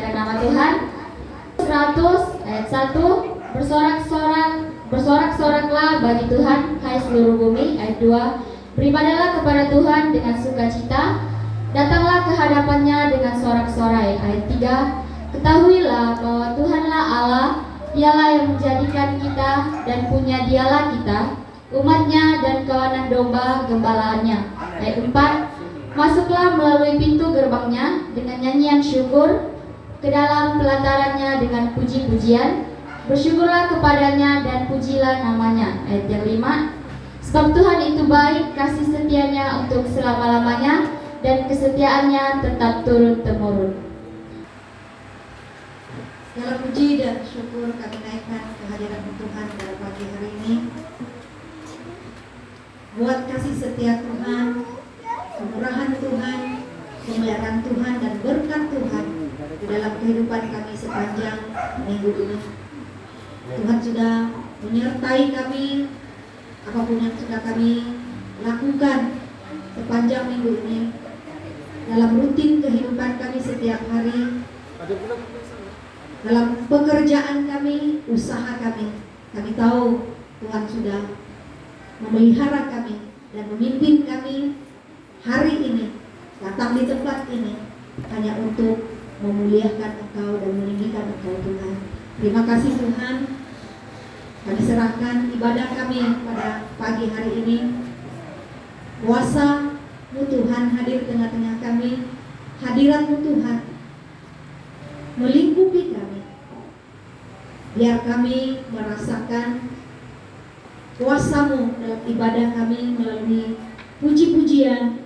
Memuliakan nama Tuhan. 100 ayat 1. Bersorak-soraklah bagi Tuhan, hai seluruh bumi. Ayat 2. Beribadahlah kepada Tuhan dengan sukacita, datanglah ke hadapannya dengan sorak-sorai. Ayat 3. Ketahuilah bahwa Tuhanlah Allah, Dialah yang menjadikan kita dan punya Dialah kita, umatnya dan kawanan domba gembalaannya. Ayat 4. Masuklah melalui pintu gerbangnya dengan nyanyian syukur, ke dalam pelatarannya dengan puji-pujian, bersyukurlah kepadanya dan pujilah namanya. Ayat yang 5. Sebab Tuhan itu baik, kasih setianya untuk selama-lamanya, dan kesetiaannya tetap turun-temurun. Segala puji dan syukur kami naikkan kehadiran Tuhan pada pagi hari ini. Buat kasih setia Tuhan, kemurahan Tuhan, pemeliharaan Tuhan, dan berkat Tuhan di dalam kehidupan kami sepanjang minggu ini. Tuhan sudah menyertai kami, apapun yang sudah kami lakukan sepanjang minggu ini, dalam rutin kehidupan kami setiap hari, dalam pekerjaan kami, usaha kami. Kami tahu Tuhan sudah memelihara kami dan memimpin kami hari ini, datang di tempat ini hanya untuk memuliakan Engkau dan meninggikan Engkau, Tuhan. Terima kasih Tuhan. Kami serahkan ibadah kami pada pagi hari ini. Kuasa-Mu Tuhan hadir tengah-tengah kami. Hadirat-Mu Tuhan melingkupi kami. Biar kami merasakan kuasa-Mu dalam ibadah kami melalui puji-pujian,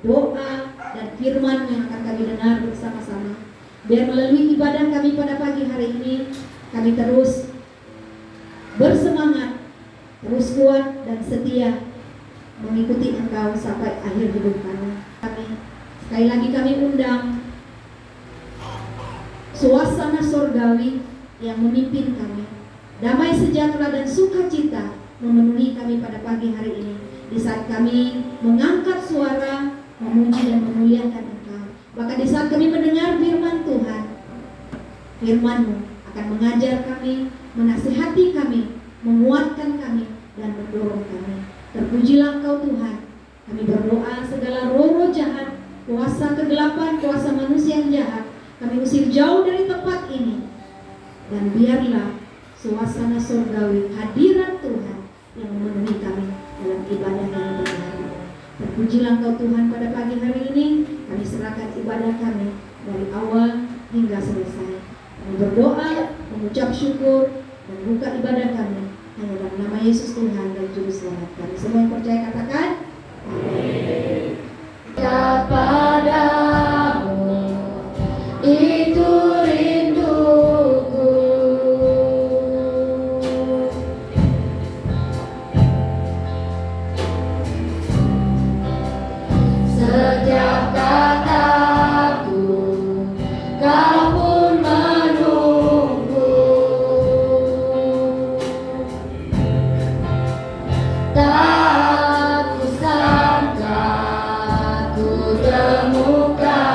doa, dan firman yang akan kami dengar bersama-sama. Biar melalui ibadah kami pada pagi hari ini, kami terus bersemangat, terus kuat dan setia mengikuti Engkau sampai akhir hidup kami. Sekali lagi kami undang suasana surgawi yang memimpin kami. Damai sejahtera dan sukacita memenuhi kami pada pagi hari ini, di saat kami mengangkat suara memuji dan memuliakan Engkau. Bahkan di saat kami mendengar firman Tuhan, firman-Mu akan mengajar kami, menasihati kami, menguatkan kami, dan mendorong kami. Terpujilah Engkau Tuhan. Kami berdoa segala roh-roh jahat, kuasa kegelapan, kuasa manusia yang jahat, kami usir jauh dari tempat ini. Dan biarlah suasana surgawi, hadirat Tuhan yang memenuhi kami dalam ibadah kami berhari. Terpujilah Engkau Tuhan pada pagi hari ini. Kami serahkan ibadah kami dari awal hingga selesai. Kami berdoa, mengucap syukur, dan buka ibadah kami hanya dalam nama Yesus Tuhan dan Juru Selamat kami. Semua yang percaya katakan amin. Kepadamu itu rinduku, setiap kataku kau pun menunggu. Tak kusangka ku temukan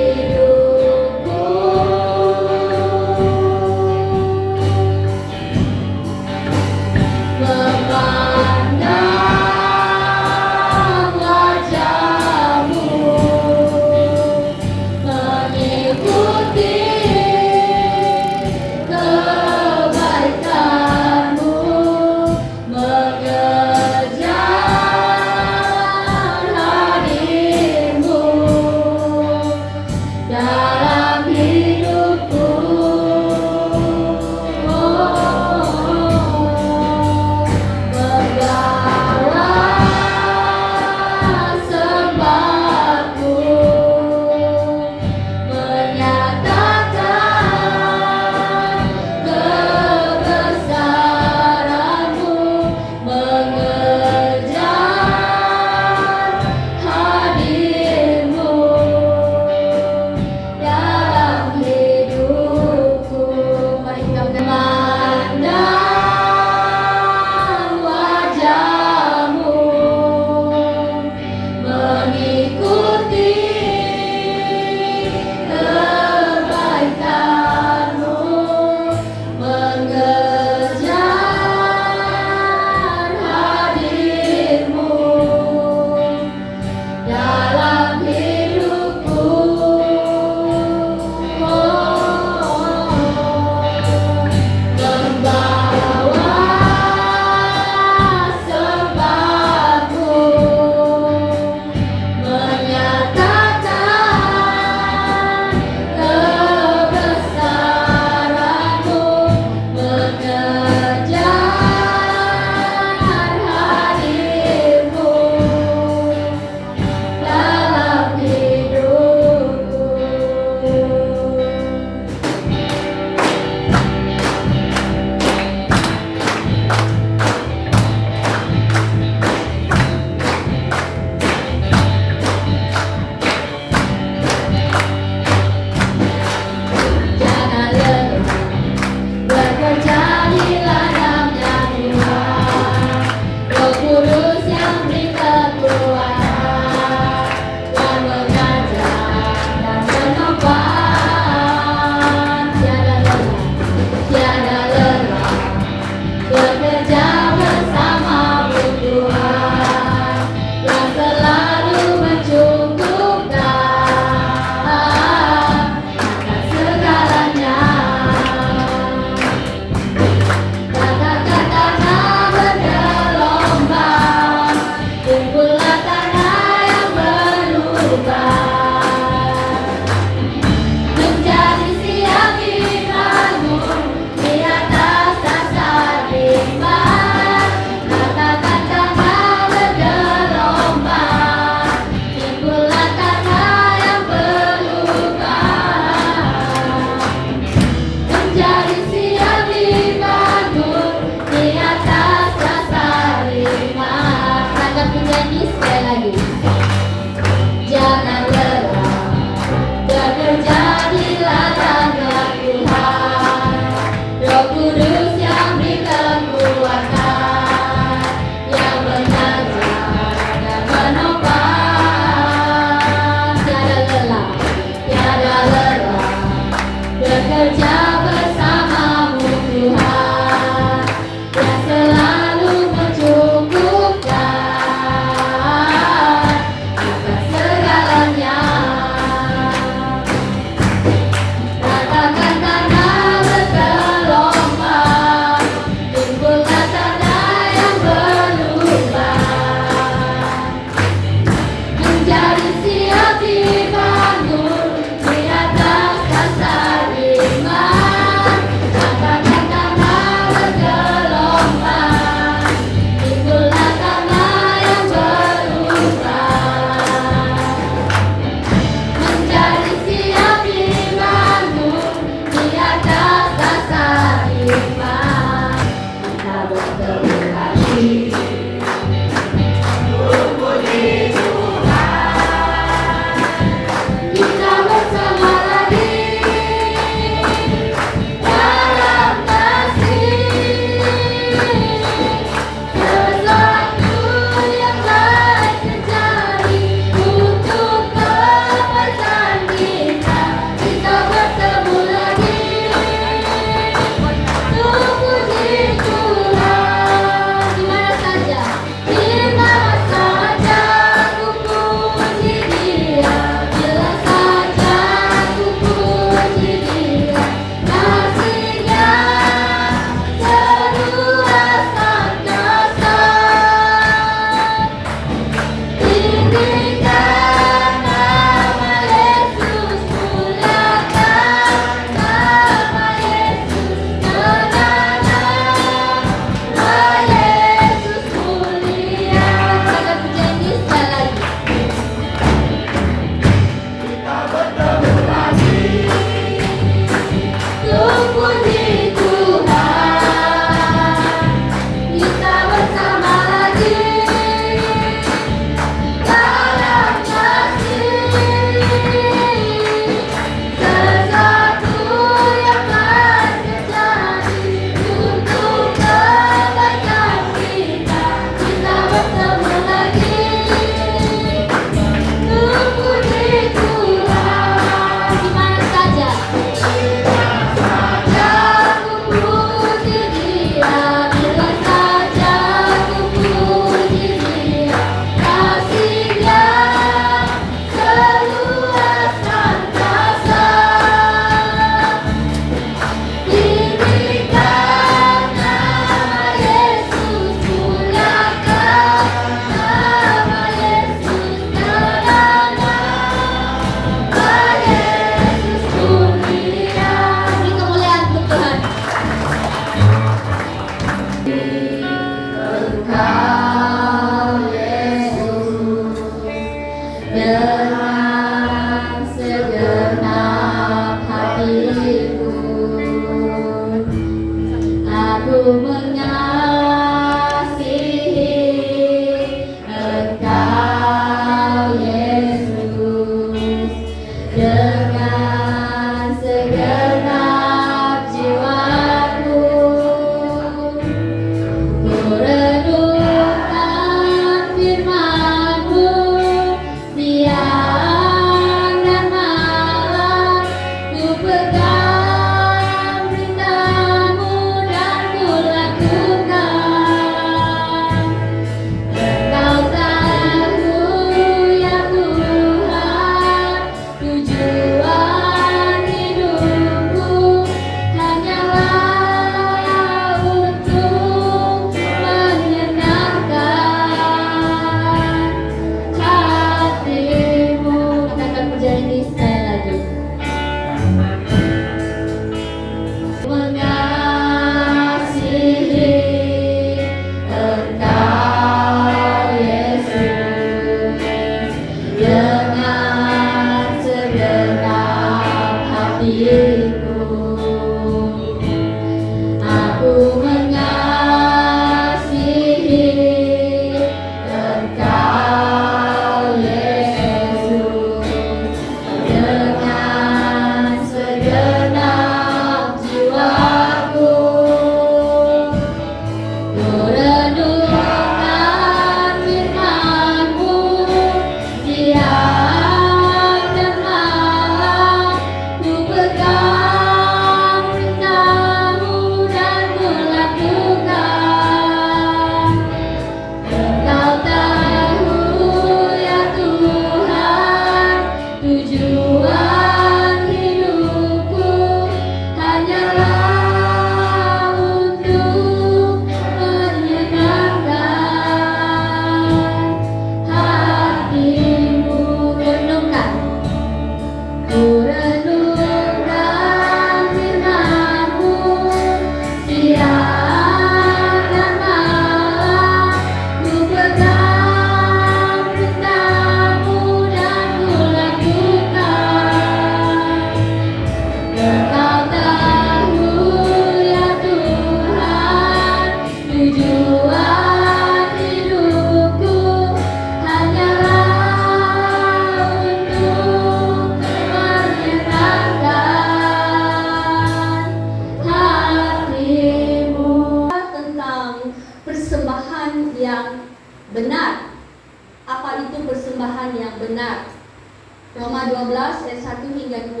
hingga 2.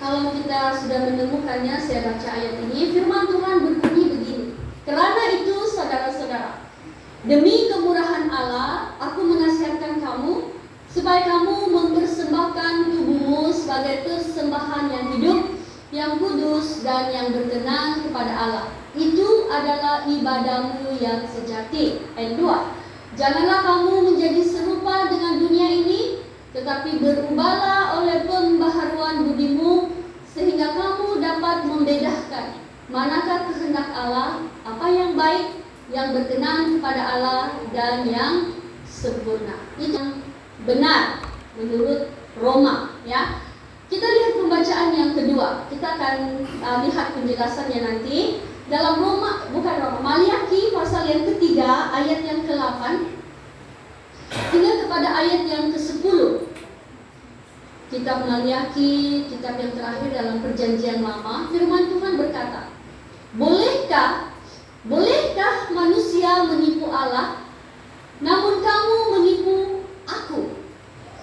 Kalau kita sudah menemukannya, saya baca ayat ini. Firman Tuhan berbunyi begini. Karena itu saudara-saudara, demi kemurahan Allah, aku menasihatkan kamu supaya kamu mempersembahkan tubuhmu sebagai persembahan yang hidup, yang kudus dan yang berkenan kepada Allah. Itu adalah ibadahmu yang sejati. Ayat 2. Janganlah kamu menjadi serupa dengan dunia ini, tetapi berubahlah oleh pembaharuan budimu, sehingga kamu dapat membedakan manakah kehendak Allah, apa yang baik, yang berkenan kepada Allah, dan yang sempurna. Itu yang benar menurut Roma, ya. Kita lihat pembacaan yang kedua. Kita akan lihat penjelasannya nanti dalam Maliaki pasal yang ketiga ayat yang ke-8 hingga kepada ayat yang ke-10. Kitab Maliaki, kitab yang terakhir dalam Perjanjian Lama, firman Tuhan berkata, Bolehkah manusia menipu Allah? Namun kamu menipu aku.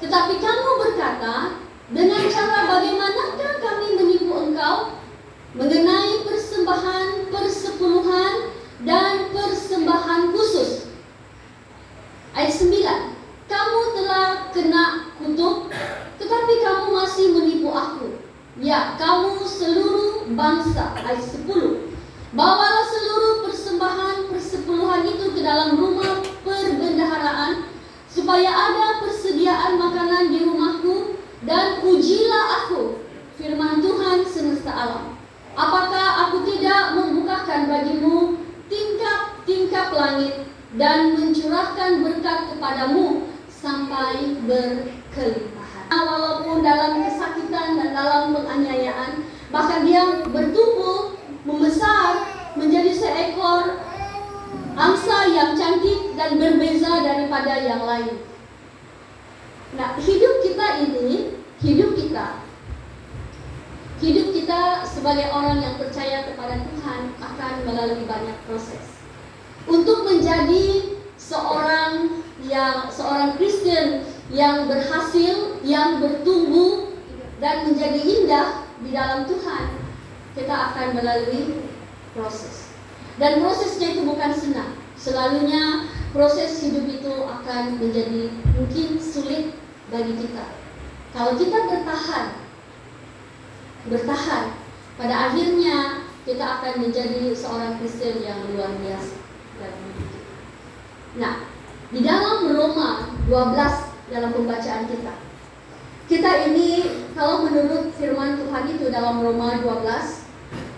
Tetapi kamu berkata, dengan cara bagaimanakah kami menipu engkau? Mengenai persembahan, persepuluhan, dan persembahan khusus. Ayat 9. Kamu telah kena kutuk, tetapi kamu masih menipu aku. Ya, kamu seluruh bangsa. Ayat 10. Bawalah seluruh persembahan persepuluhan itu ke dalam rumah perbendaharaan, supaya ada persediaan makanan di rumahku, dan ujilah aku, firman Tuhan semesta alam. Apakah aku tidak membukakan bagimu tingkap-tingkap langit dan mencurahkan berkat kepadamu sampai berkelimpahan. Walaupun dalam kesakitan dan dalam penganiayaan, bahkan dia bertumbuh, membesar menjadi seekor angsa yang cantik dan berbeza daripada yang lain. Nah, hidup kita sebagai orang yang percaya kepada Tuhan akan melalui banyak proses. Untuk menjadi seorang Kristen yang berhasil, yang bertumbuh dan menjadi indah di dalam Tuhan, kita akan melalui proses. Dan prosesnya itu bukan senang. Selalunya proses hidup itu akan menjadi mungkin sulit bagi kita. Kalau kita bertahan, pada akhirnya kita akan menjadi seorang Kristen yang luar biasa dalam hidup kita. Nah, di dalam Roma 12 dalam pembacaan kita ini kalau menurut firman Tuhan itu dalam Roma 12,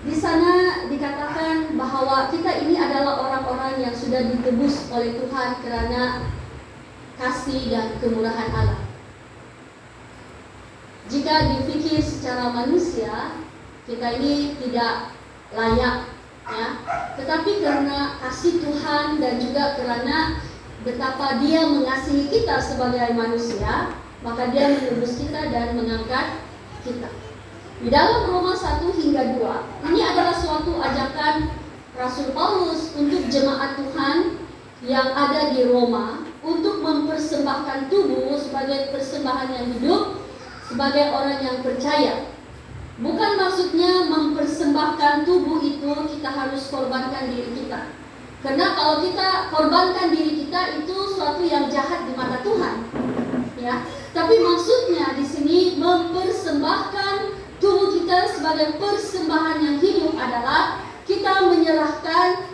di sana dikatakan bahwa kita ini adalah orang-orang yang sudah ditebus oleh Tuhan karena kasih dan kemurahan Allah. Jika dipikir secara manusia, kita ini tidak layak, ya. Tetapi karena kasih Tuhan dan juga karena betapa Dia mengasihi kita sebagai manusia, maka Dia menebus kita dan mengangkat kita. Di dalam Roma 1 hingga 2, ini adalah suatu ajakan Rasul Paulus untuk jemaat Tuhan yang ada di Roma untuk mempersembahkan tubuh sebagai persembahan yang hidup, sebagai orang yang percaya. Bukan maksudnya mempersembahkan tubuh itu kita harus korbankan diri kita. Karena kalau kita korbankan diri kita itu suatu yang jahat di mata Tuhan. Ya, tapi maksudnya di sini mempersembahkan tubuh kita sebagai persembahan yang hidup adalah kita menyerahkan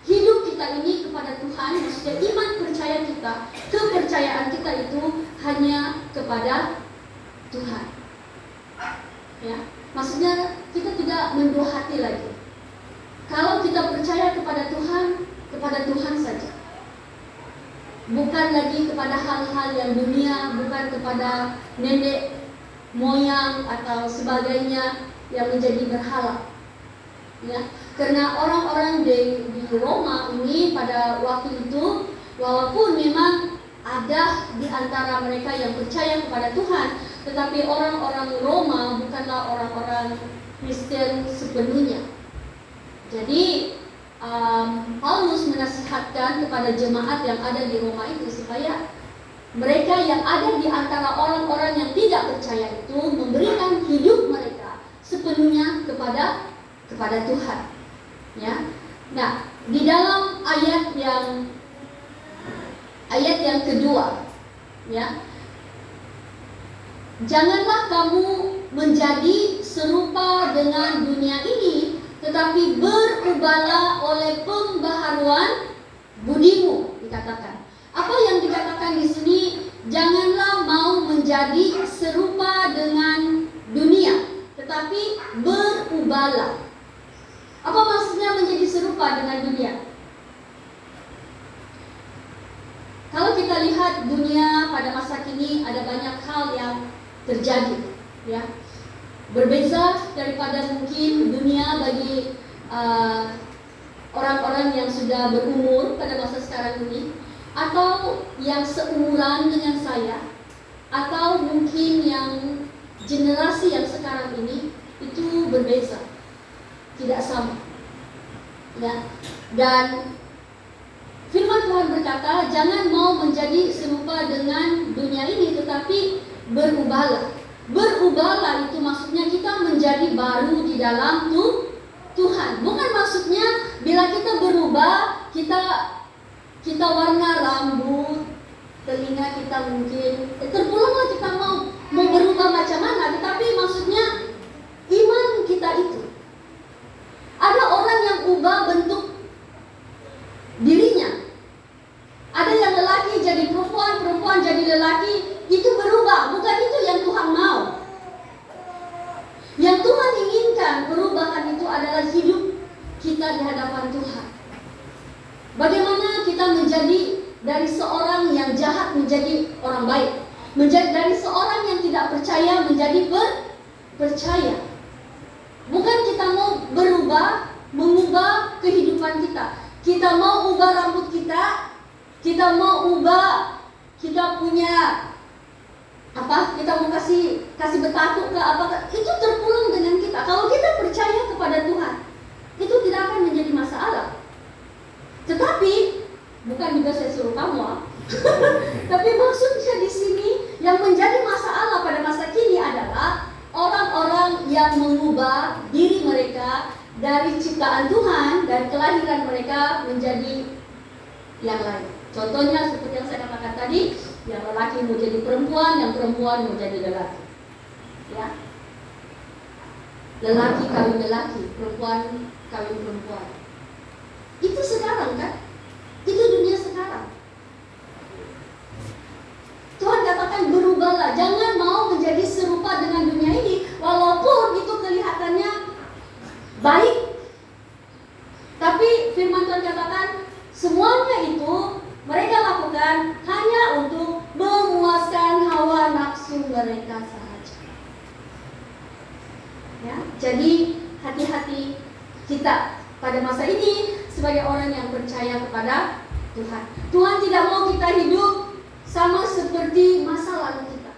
hidup kita ini kepada Tuhan. Maksudnya iman percaya kita, kepercayaan kita itu hanya kepada Tuhan. Ya, maksudnya kita tidak mendua hati lagi. Kalau kita percaya kepada Tuhan saja. Bukan lagi kepada hal-hal yang dunia, bukan kepada nenek moyang atau sebagainya yang menjadi berhala. Ya, karena orang-orang di Roma ini pada waktu itu, walaupun memang ada di antara mereka yang percaya kepada Tuhan, tetapi orang-orang Roma bukanlah orang-orang Kristen sepenuhnya. Jadi Paulus menasihatkan kepada jemaat yang ada di Roma itu supaya mereka yang ada di antara orang-orang yang tidak percaya itu memberikan hidup mereka sepenuhnya kepada Tuhan. Ya. Nah, di dalam ayat yang kedua, ya, janganlah kamu menjadi serupa dengan dunia ini, tetapi berubahlah oleh pembaharuan budimu, dikatakan. Apa yang dikatakan di sini? Janganlah mau menjadi serupa dengan dunia, tetapi berubahlah. Apa maksudnya menjadi serupa dengan dunia? Kalau kita lihat dunia pada masa kini, ada banyak hal yang terjadi, ya. Berbeza daripada mungkin dunia bagi orang-orang yang sudah berumur pada masa sekarang ini, atau yang seumuran dengan saya, atau mungkin yang generasi yang sekarang ini, itu berbeza, tidak sama, ya. Dan firman Tuhan berkata, jangan mau menjadi serupa dengan dunia ini, tetapi berubahlah. Berubahlah itu maksudnya kita menjadi baru di dalam Tuhan. Bukan maksudnya bila kita berubah, kita warna rambut, telinga kita mungkin terpulanglah kita mau berubah macam mana, tetapi maksudnya iman kita itu. Ada orang yang ubah bentuk dirinya. Ada yang lelaki jadi perempuan, perempuan jadi lelaki, itu berubah. Bukan itu yang Tuhan mau. Yang Tuhan inginkan perubahan itu adalah hidup kita di hadapan Tuhan. Bagaimana kita menjadi dari seorang yang jahat menjadi orang baik, menjadi dari seorang yang tidak percaya menjadi percaya. Bukan kita mau berubah, mengubah kehidupan kita. Kita mau ubah rambut kita mau ubah, kita punya kita mau kasih bertato ke apa, itu terpulang dengan kita. Kalau kita percaya kepada Tuhan, itu tidak akan menjadi masalah. Tetapi bukan juga saya suruh kamu, tapi maksudnya di sini yang menjadi masalah pada masa kini adalah orang-orang yang mengubah diri mereka dari ciptaan Tuhan, dari kelahiran mereka menjadi yang lain. Contohnya seperti yang saya katakan tadi, yang lelaki mau jadi perempuan, yang perempuan mau jadi lelaki. Ya. Lelaki kawin lelaki, perempuan kawin perempuan. Itu sekarang kan? Itu dunia sekarang. Tuhan katakan berubahlah, jangan mau menjadi serupa dengan dunia ini, walaupun itu kelihatannya baik. Tapi firman Tuhan katakan semuanya itu mereka lakukan hanya untuk memuaskan hawa nafsu mereka sahaja. Ya, jadi hati-hati kita pada masa ini sebagai orang yang percaya kepada Tuhan. Tuhan tidak mau kita hidup sama seperti masa lalu kita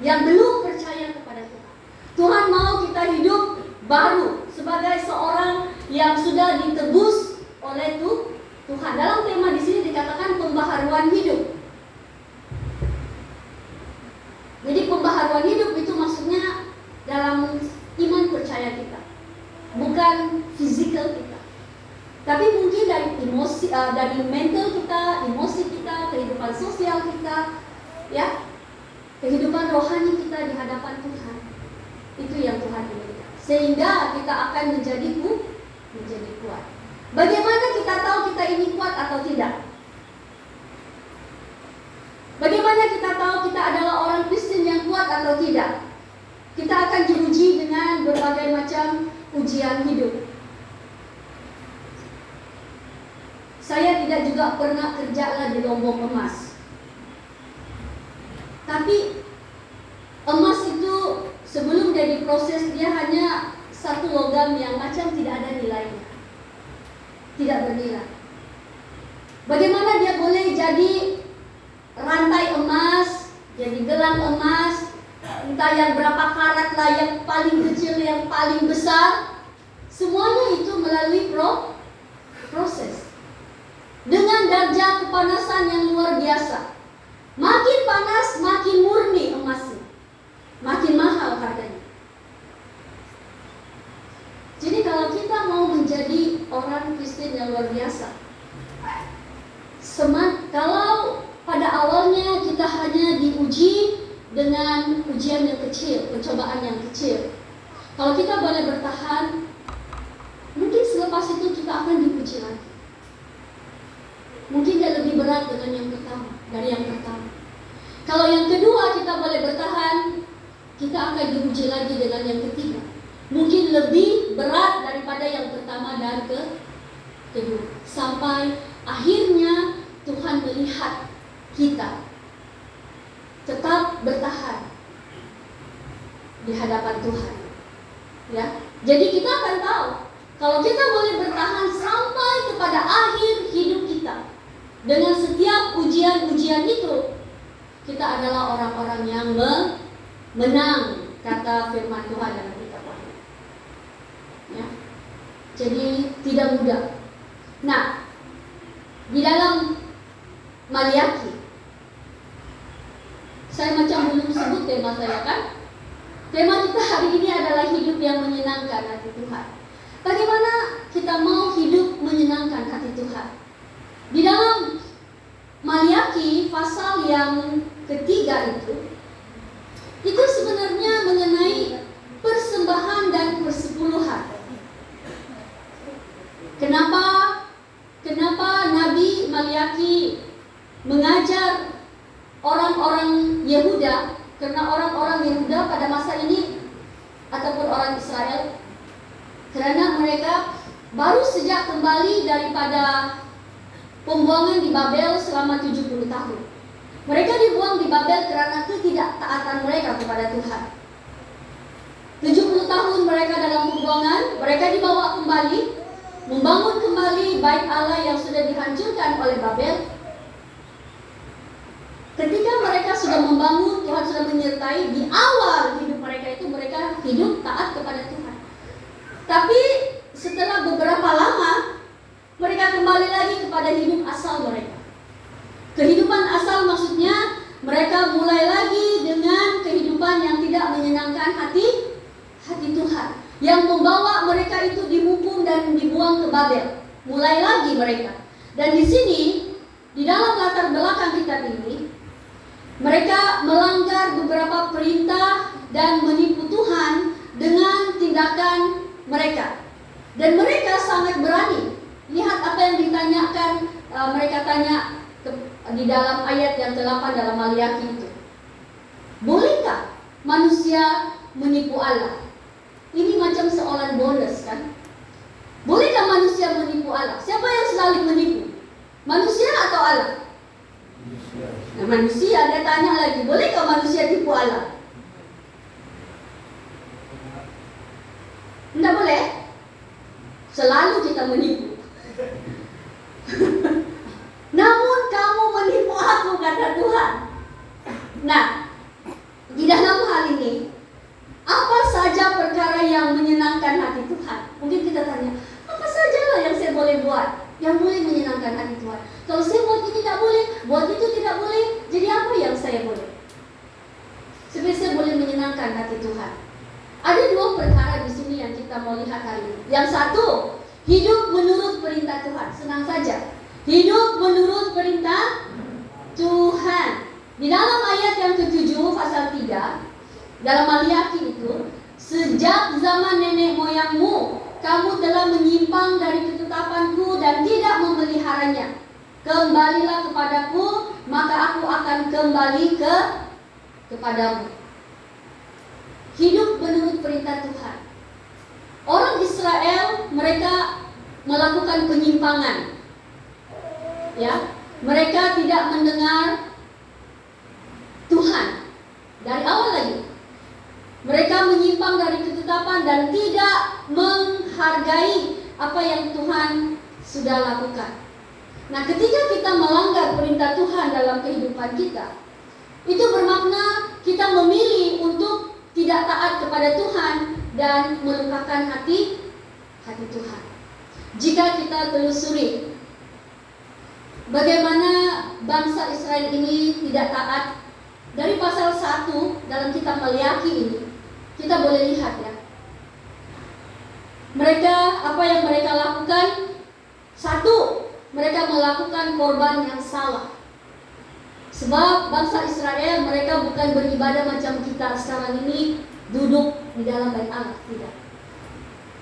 yang belum percaya kepada Tuhan. Tuhan mau kita hidup baru sebagai seorang yang sudah ditebus oleh Tuhan. Dalam tema di sini dikatakan pembaharuan hidup. Jadi pembaharuan hidup itu maksudnya dalam iman percaya kita, bukan fisikal kita. Tapi mungkin dari emosi, dari mental kita, emosi kita, kehidupan sosial kita, ya, kehidupan rohani kita di hadapan Tuhan. Itu yang Tuhan inginkan. Sehingga kita akan menjadi kuat. Bagaimana kita tahu kita ini kuat atau tidak? Bagaimana kita tahu kita adalah orang Kristen yang kuat atau tidak? Kita akan diuji dengan berbagai macam ujian hidup. Saya tidak juga pernah kerja di Lombok emas. Tapi emas itu sebelum dia diproses, dia hanya satu logam yang macam tidak ada nilainya, tidak bernilai. Bagaimana dia boleh jadi rantai emas, jadi gelang emas, entah yang berapa karat lah, yang paling kecil, yang paling besar, semuanya itu melalui proses dengan darjah kepanasan yang luar biasa. Makin panas, makin murni emasnya, makin mahal harganya. Jadi kalau kita mau menjadi orang Kristen yang luar biasa, kalau pada awalnya kita hanya diuji dengan ujian yang kecil, pencobaan yang kecil, kalau kita boleh bertahan, mungkin selepas itu kita akan diuji lagi. Mungkin dia lebih berat dengan yang pertama, dari yang pertama. Kalau yang kedua kita boleh bertahan, kita akan diuji lagi dengan yang ketiga. Mungkin lebih berat daripada yang pertama dan kedua. Sampai akhirnya Tuhan melihat kita tetap bertahan di hadapan Tuhan. Ya, jadi kita akan tahu kalau kita boleh bertahan sampai kepada akhir hidup kita dengan setiap ujian-ujian itu, kita adalah orang-orang yang menang, kata firman Tuhan dalam kitab Wahyu. Ya, jadi tidak mudah. Nah, di dalam Maliaki, saya macam belum sebut tema saya kan? Tema kita hari ini adalah hidup yang menyenangkan hati Tuhan. Bagaimana kita mau hidup menyenangkan hati Tuhan? Di dalam Maliaki pasal yang ketiga itu sebenarnya mengenai persembahan dan persepuluhan. Kenapa Nabi Maliaki mengajar orang-orang Yehuda? Karena orang-orang Yehuda pada masa ini ataupun orang Israel, karena mereka baru sejak kembali daripada pembuangan di Babel selama 70 tahun. Mereka dibuang di Babel karena ketidaktaatan mereka kepada Tuhan. 70 tahun mereka dalam pembuangan, mereka dibawa kembali, membangun kembali bait Allah yang sudah dihancurkan oleh Babel. Ketika mereka sudah membangun, Tuhan sudah menyertai. Di awal hidup mereka itu mereka hidup taat kepada Tuhan. Tapi setelah beberapa lama, mereka kembali lagi kepada hidup asal mereka. Kehidupan asal maksudnya mereka mulai lagi dengan kehidupan yang tidak menyenangkan hati Tuhan, yang membawa mereka itu dihukum dan dibuang ke Babel. Mulai lagi mereka. Dan di sini, di dalam latar belakang kitab ini, mereka melanggar beberapa perintah dan menipu Tuhan dengan tindakan mereka. Dan mereka sangat berani. Lihat apa yang ditanyakan, mereka tanya di dalam ayat yang ke-8 dalam Maliaki itu. Bolehkah manusia menipu Allah? Ini macam seolah bonus kan? Bolehkah manusia menipu Allah? Siapa yang selalu menipu? Manusia atau Allah? Nah, manusia. Dia tanya lagi, bolehkah manusia tipu Allah? Tidak boleh. Selalu kita menipu. Namun kamu menipu aku, kata Tuhan. Nah, di dalam hal ini, apa saja perkara yang menyenangkan hati Tuhan? Mungkin kita tanya, apa sajalah yang saya boleh buat yang boleh menyenangkan hati Tuhan? Kalau saya buat ini tidak boleh, buat itu tidak boleh, jadi apa yang saya boleh? Supaya saya boleh menyenangkan hati Tuhan. Ada dua perkara di sini yang kita mau lihat hari ini. Yang satu, hidup menurut perintah Tuhan. Senang saja. Hidup menurut perintah Tuhan. Di dalam ayat yang ke-7 pasal 3 dalam Maliaki itu, sejak zaman nenek moyangmu kamu telah menyimpang dari ketetapanku dan tidak memeliharanya. Kembalilah kepadaku, maka aku akan kembali kepadamu. Hidup menurut perintah Tuhan. Orang Israel, mereka melakukan penyimpangan. Ya, mereka tidak mendengar Tuhan dari awal lagi. Mereka menyimpang dari ketetapan dan tidak menghargai apa yang Tuhan sudah lakukan. Nah, ketika kita melanggar perintah Tuhan dalam kehidupan kita, itu bermakna kita memilih untuk tidak taat kepada Tuhan dan melupakan hati Tuhan. Jika kita telusuri bagaimana bangsa Israel ini tidak taat. Dari pasal 1 dalam kitab Maleakhi ini kita boleh lihat ya. Mereka, apa yang mereka lakukan? Satu, mereka melakukan korban yang salah. Sebab bangsa Israel mereka bukan beribadah macam kita sekarang ini duduk di dalam bait Allah, tidak.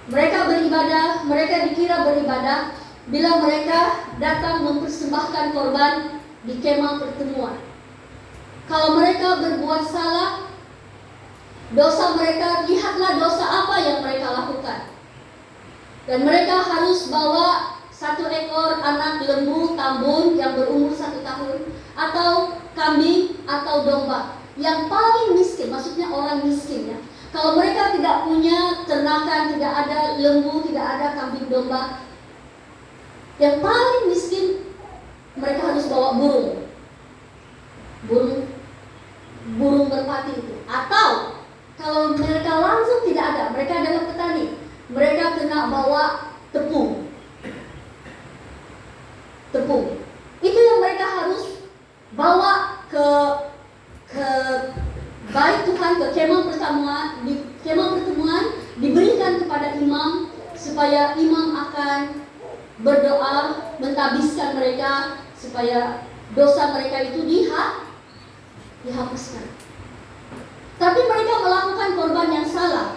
Mereka beribadah, mereka dikira beribadah bila mereka datang mempersembahkan korban di kemah pertemuan. Kalau mereka berbuat salah, dosa mereka, lihatlah dosa apa yang mereka lakukan. Dan mereka harus bawa 1 ekor anak lembu tambun yang berumur 1 tahun, atau kambing atau domba yang paling miskin, maksudnya orang miskin ya. Kalau mereka tidak punya ternakan, tidak ada lembu, tidak ada kambing domba, yang paling miskin mereka harus bawa burung merpati itu. Atau kalau mereka langsung tidak ada, mereka adalah petani, mereka kena bawa tepung. Itu yang mereka harus bawa ke bait Tuhan, ke kemah pertemuan, diberikan kepada imam supaya imam akan berdoa mentabiskan mereka supaya dosa mereka itu dihapuskan. Tapi mereka melakukan korban yang salah,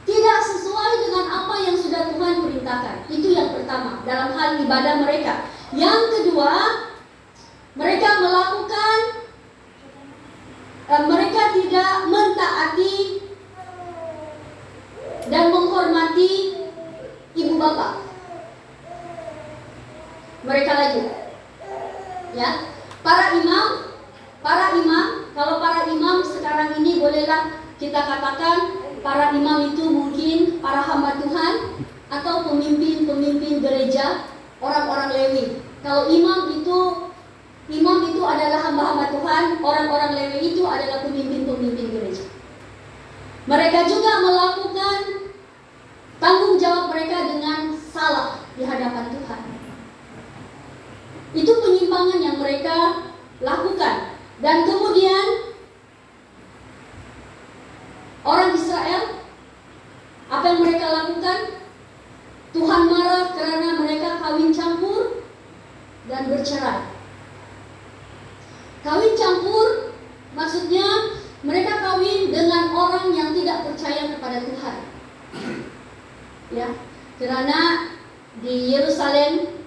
tidak sesuai dengan apa yang sudah Tuhan perintahkan. Itu yang pertama dalam hal ibadah mereka. Yang kedua, mereka tidak mentaati dan menghormati ibu bapak mereka lagi. Ya, para imam, kalau para imam sekarang ini bolehlah kita katakan para imam itu mungkin para hamba Tuhan atau pemimpin gereja, orang-orang Lewi. Kalau imam itu adalah hamba-hamba Tuhan, orang-orang Lewi itu adalah pemimpin gereja. Mereka juga melakukan tanggung jawab mereka dengan salah di hadapan Tuhan. Itu penyimpangan yang mereka lakukan. Dan kemudian orang Israel, apa yang mereka lakukan? Tuhan marah karena mereka kawin campur dan bercerai. Kawin campur maksudnya mereka kawin dengan orang yang tidak percaya kepada Tuhan. Ya, karena di Yerusalem,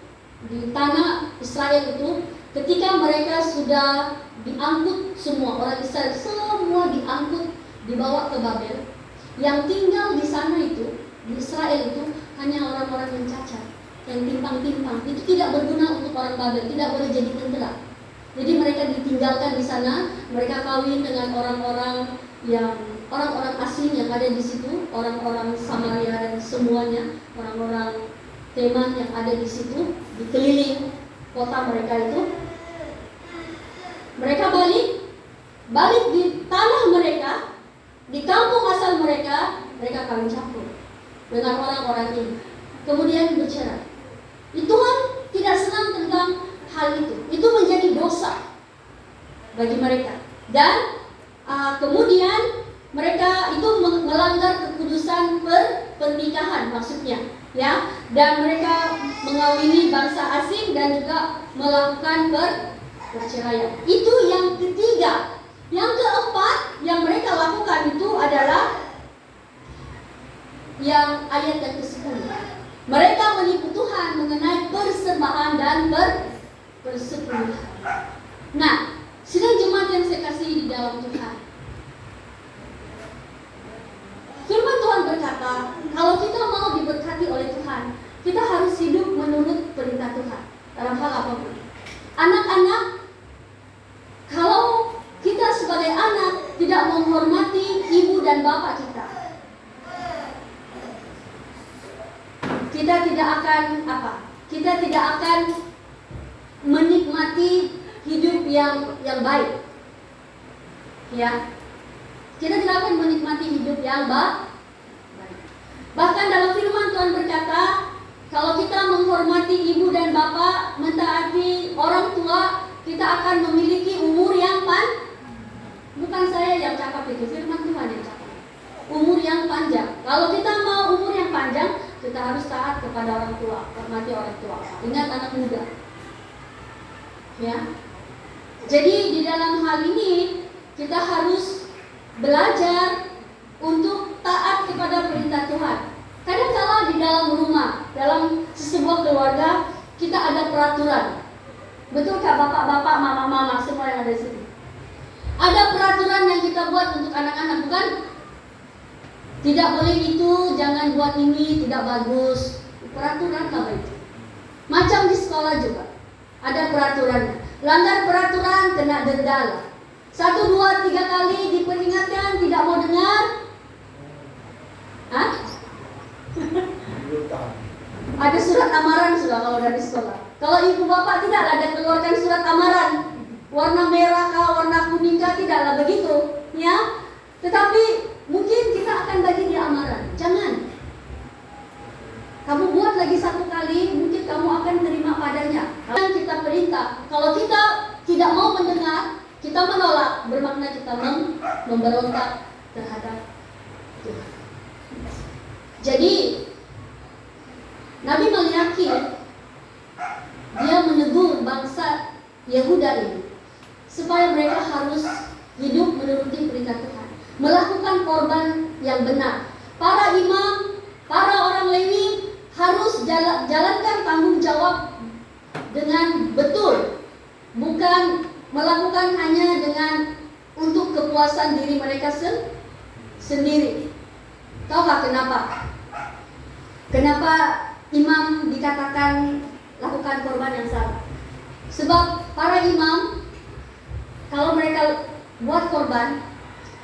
di tanah Israel itu, ketika mereka sudah diangkut semua, orang Israel semua diangkut, dibawa ke Babel. Yang tinggal di sana itu, di Israel itu hanya orang-orang yang cacat, yang timpang-timpang. Itu tidak berguna untuk orang Babel, tidak boleh jadi tentara. Jadi mereka ditinggalkan di sana, mereka kawin dengan orang-orang asing yang ada di situ, orang-orang Samaria dan semuanya, orang-orang Teman yang ada di situ, di keliling kota mereka itu. Mereka balik di tanah mereka, di kampung asal mereka kawin campur dengan orang-orang ini. Kemudian bercerai. Tuhan tidak senang tentang hal itu. Itu menjadi dosa bagi mereka. Dan kemudian mereka itu melanggar kekudusan pernikahan maksudnya, ya. Dan mereka mengawini bangsa asing dan juga melakukan perceraian. Itu yang ketiga. Yang keempat yang mereka lakukan itu adalah yang ayat yang ke-10. Mereka menipu Tuhan mengenai persembahan dan persepuluhan. Nah, sidang jemaat yang saya kasih di dalam Tuhan, firman Tuhan berkata, kalau kita mau diberkati oleh Tuhan, kita harus hidup menurut perintah Tuhan dalam hal apapun. Anak-anak, kalau kita sebagai anak tidak menghormati ibu dan bapak kita tidak akan Kita tidak akan menikmati hidup yang baik. Ya. Kita tidak akan menikmati hidup yang baik. Bahkan dalam firman Tuhan berkata, Kalau kita menghormati ibu dan bapak, mentaati orang tua, kita akan memiliki umur yang bukan saya yang cakap itu, firman Tuhan yang cakap. Umur yang panjang. Kalau kita mau umur yang panjang, kita harus taat kepada orang tua, hormati orang tua. Ingat anak muda. Ya. Jadi di dalam hal ini kita harus belajar untuk taat kepada perintah Tuhan. Kadang-kala di dalam rumah, dalam sebuah keluarga, kita ada peraturan. Betulkah bapak-bapak, mama-mama, semua yang ada di sini? Ada peraturan yang kita buat untuk anak-anak, bukan? Tidak boleh itu, jangan buat ini, tidak bagus. Peraturan apa itu? Macam di sekolah juga, ada peraturan. Langgar peraturan, kena denda. 1, 2, 3 kali diperingatkan, tidak mau dengar. Hah? Ada surat amaran sudah kalau dari sekolah. Kalau ibu bapak tidaklah ada keluarkan surat amaran, warna merah kah, warna kuning kah, tidaklah begitu, ya. Tetapi mungkin kita akan bagi dia amaran. Jangan. Kamu buat lagi 1 kali, mungkin kamu akan terima padanya. Yang kita perintah, kalau kita tidak mau mendengar, kita menolak, bermakna kita memberontak terhadap Tuhan. Jadi Nabi melihat dia menegur bangsa Yehuda ini supaya mereka harus hidup menuruti perintah Tuhan, melakukan korban yang benar. Para imam, para orang Lewi harus jalankan tanggung jawab dengan betul, bukan melakukan hanya dengan untuk kepuasan diri mereka sendiri. Tahukah kenapa? Kenapa imam dikatakan lakukan korban yang salah? Sebab para imam, kalau mereka buat korban,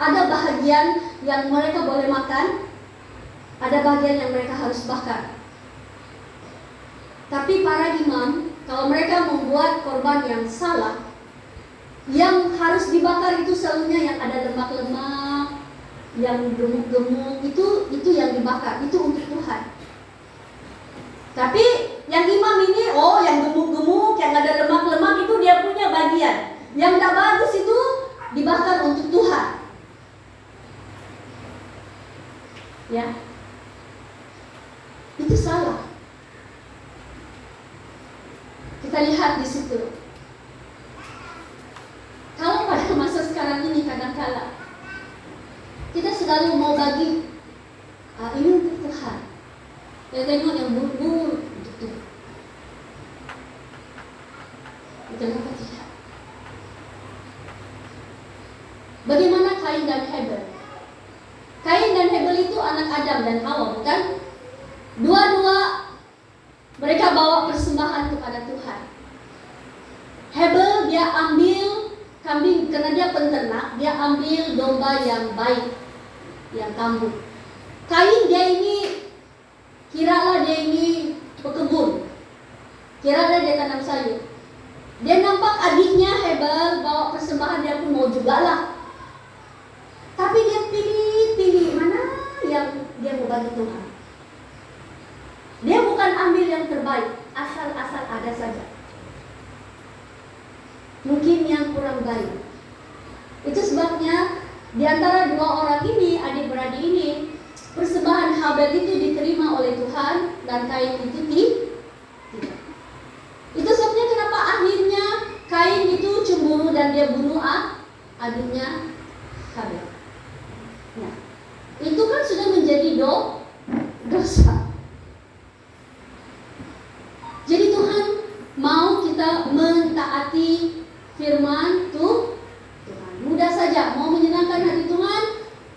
ada bahagian yang mereka boleh makan, ada bahagian yang mereka harus bakar. Tapi para imam, kalau mereka membuat korban yang salah, yang harus dibakar itu selalunya yang ada lemak-lemak, yang gemuk-gemuk, itu yang dibakar, itu untuk Tuhan. Tapi yang imam ini, yang gemuk-gemuk, yang ada lemak-lemak, itu dia punya bagian. Yang tidak bagus itu dibakar untuk Tuhan. Ya, itu salah. Kita lihat di situ. Kalau pada masa sekarang ini kadang-kala kita selalu mau bagi ini untuk Tuhan. Ya tengok yang buruk-buruk untuk Tuhan. Kenapa tidak? Bagaimana Kain dan Habel? Kain dan Habel itu anak Adam dan Hawa, bukan? Dua-dua mereka bawa persembahan kepada Tuhan. Habel dia ambil kambing, karena dia penternak, dia ambil domba yang baik, yang kambing. Kain dia ini, kiralah dia ini pekebun, kiralah dia tanam sayur. Dia nampak adiknya Habel bawa persembahan, dia pun mau juga lah. Tapi dia pilih mana yang dia mau bagi Tuhan. Dia bukan ambil yang terbaik, asal-asal ada saja. Mungkin yang kurang baik. Itu sebabnya di antara dua orang ini, adik-beradik ini, persembahan Habel itu diterima oleh Tuhan dan Kain itu tidak. Itu sebabnya kenapa akhirnya Kain itu cemburu dan dia bunuh adiknya Habel. Nah, itu kan sudah menjadi dosa. Jadi Tuhan mau kita mentaati firman Tuhan. Mudah saja, mau menyenangkan hati Tuhan,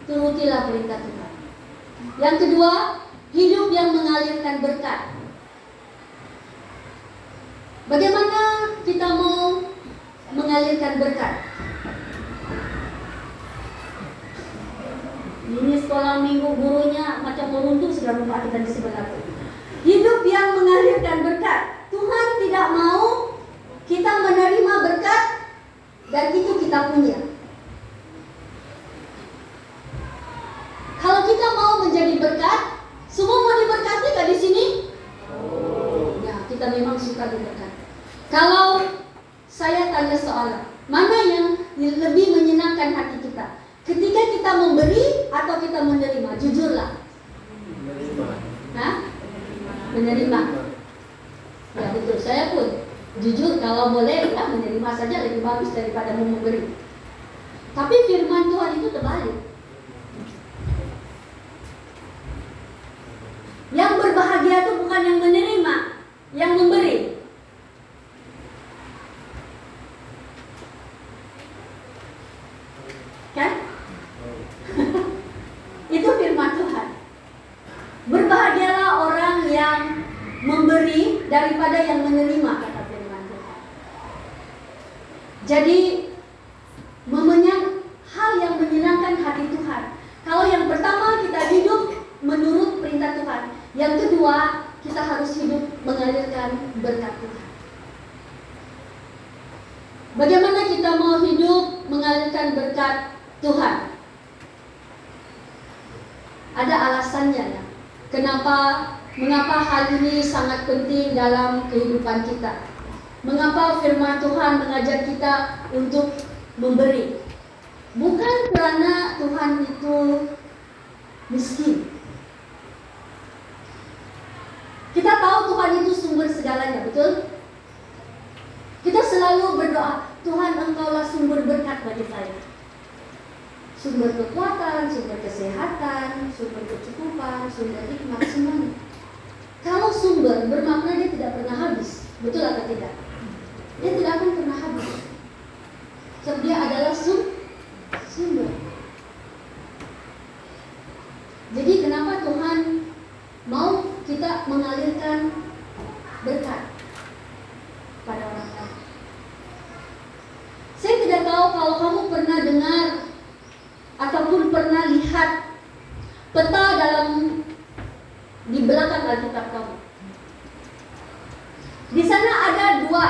turutilah perintah Tuhan. Yang kedua, hidup yang mengalirkan berkat. Bagaimana kita mau mengalirkan berkat? Ini sekolah minggu gurunya macam merunduk, sudah lupa kita di sebelah itu. Hidup yang mengalirkan berkat. Tuhan tidak mau kita menerima berkat dan itu kita punya. Kalau kita mau menjadi berkat, semua mau diberkati gak di sini? kita memang suka diberkati. Kalau saya tanya soalan, mana yang lebih menyenangkan hati kita? Ketika kita memberi atau kita menerima? Jujurlah. Hah? Menerima. Ya betul, saya pun jujur kalau boleh ya menerima saja lebih bagus daripada memberi. Tapi firman Tuhan itu terbalik. Yang berbahagia itu bukan yang menerima, yang memberi. Kan? Itu firman Tuhan. Berbahagialah orang yang memberi daripada yang menerima, kata firman Tuhan. Jadi hal yang menyenangkan hati Tuhan. Kalau yang pertama kita hidup menurut perintah Tuhan, yang kedua kita harus hidup mengalirkan berkat Tuhan. Bagaimana kita mau hidup mengalirkan berkat Tuhan? Ada alasannya ya. Mengapa hal ini sangat penting dalam kehidupan kita? Mengapa firman Tuhan mengajar kita untuk memberi? Bukan karena Tuhan itu miskin. Kita tahu Tuhan itu sumber segalanya, betul? Kita selalu berdoa, Tuhan Engkaulah sumber berkat bagi saya. Sumber kekuatan, sumber kesehatan, sumber kecukupan, sumber hikmat, semuanya. Kalau sumber bermakna dia tidak pernah habis, betul atau tidak? Dia tidak akan pernah habis. Sebab dia adalah sumber. Jadi kenapa Tuhan mau kita mengalirkan berkat pada orang lain? Saya tidak tahu kalau kamu pernah dengar ataupun pernah lihat peta di belakang Alkitab kamu. Di sana ada dua.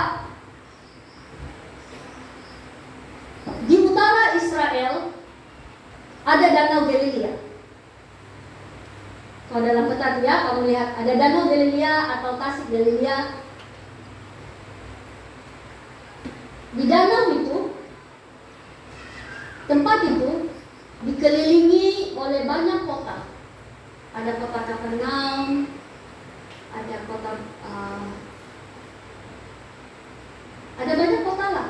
Di utara Israel ada Danau Galilea. Kalau dalam peta ya, kamu lihat ada Danau Galilea atau Tasik Galilea. Di danau itu, tempat itu dikelilingi oleh banyak kota. Ada kota Kapernaum, ada kota, ada banyak kota lah.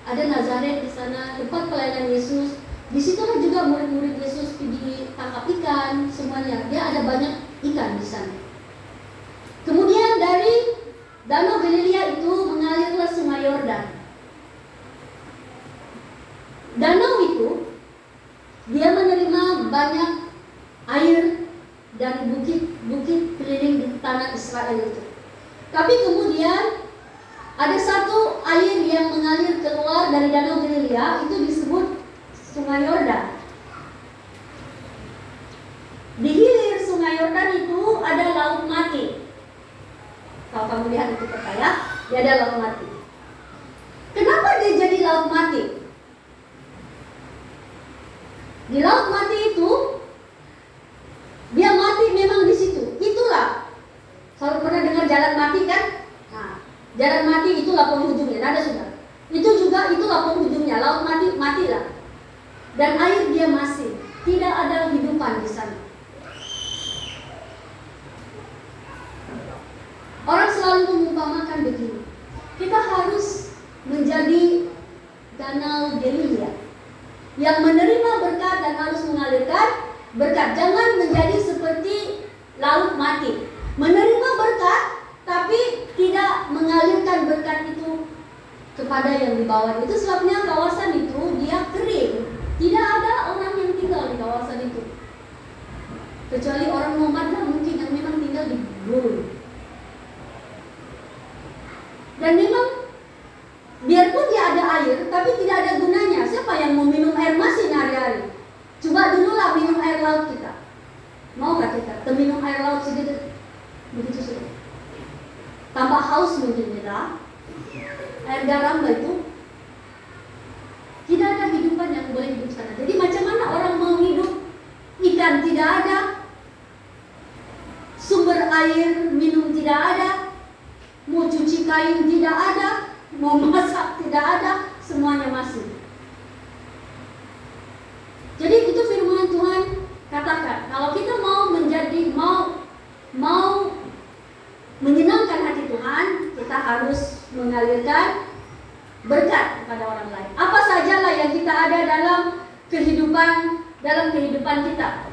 Ada Nazaret di sana, tempat pelayanan Yesus. Di situlah juga murid-murid Yesus ditangkap ikan, semuanya. Dia ada banyak ikan di sana. Kemudian dari Danau Galilea itu mengalirlah Sungai Yordan. Danau itu dia menerima banyak air dari bukit-bukit keliling di tanah Israel itu. Tapi kemudian ada satu air yang mengalir keluar dari Danau Galilea, itu disebut Sungai Yordan. Di hilir Sungai Yordan itu ada Laut Mati. Kalau kamu lihat itu peta ya, dia ada Laut Mati. Kenapa dia jadi Laut Mati? Di Laut Mati itu dia mati memang di situ. Itulah, kalau pernah dengar jalan mati kan? Nah, jalan mati itulah penghujungnya. Ada sudah. Itu juga itulah penghujungnya. Laut mati, matilah. Dan air dia masih tidak ada kehidupan di sana. Orang selalu mengumpamakan begini. Kita harus menjadi Danau Galilea yang menerima berkat dan harus mengalirkan berkat. Jangan menjadi seperti laut mati. Menerima berkat tapi tidak mengalirkan berkat itu kepada yang di bawah. Itu sebabnya kawasan itu dia kering. Tidak ada orang yang tinggal di kawasan itu. Kecuali orang nomad lah mungkin yang memang tinggal di gurun. Dan memang biarpun dia ada air, tapi tidak ada gunanya. Siapa yang mau minum air masin hari-hari? Coba dululah minum air laut kita. Mau gak kita minum air laut sedikit? Begitu saja. Tambah haus mungkin kita. Air garam itu tidak ada kehidupan yang boleh hidup sana. Jadi macam mana orang mau hidup? Ikan tidak ada, sumber air minum tidak ada. mau cuci kain tidak ada, mau masak tidak ada, semuanya masih. Jadi itu firman Tuhan katakan, kalau kita mau menyenangkan hati Tuhan, kita harus mengalirkan berkat kepada orang lain. Apa sajalah yang kita ada dalam kehidupan kita.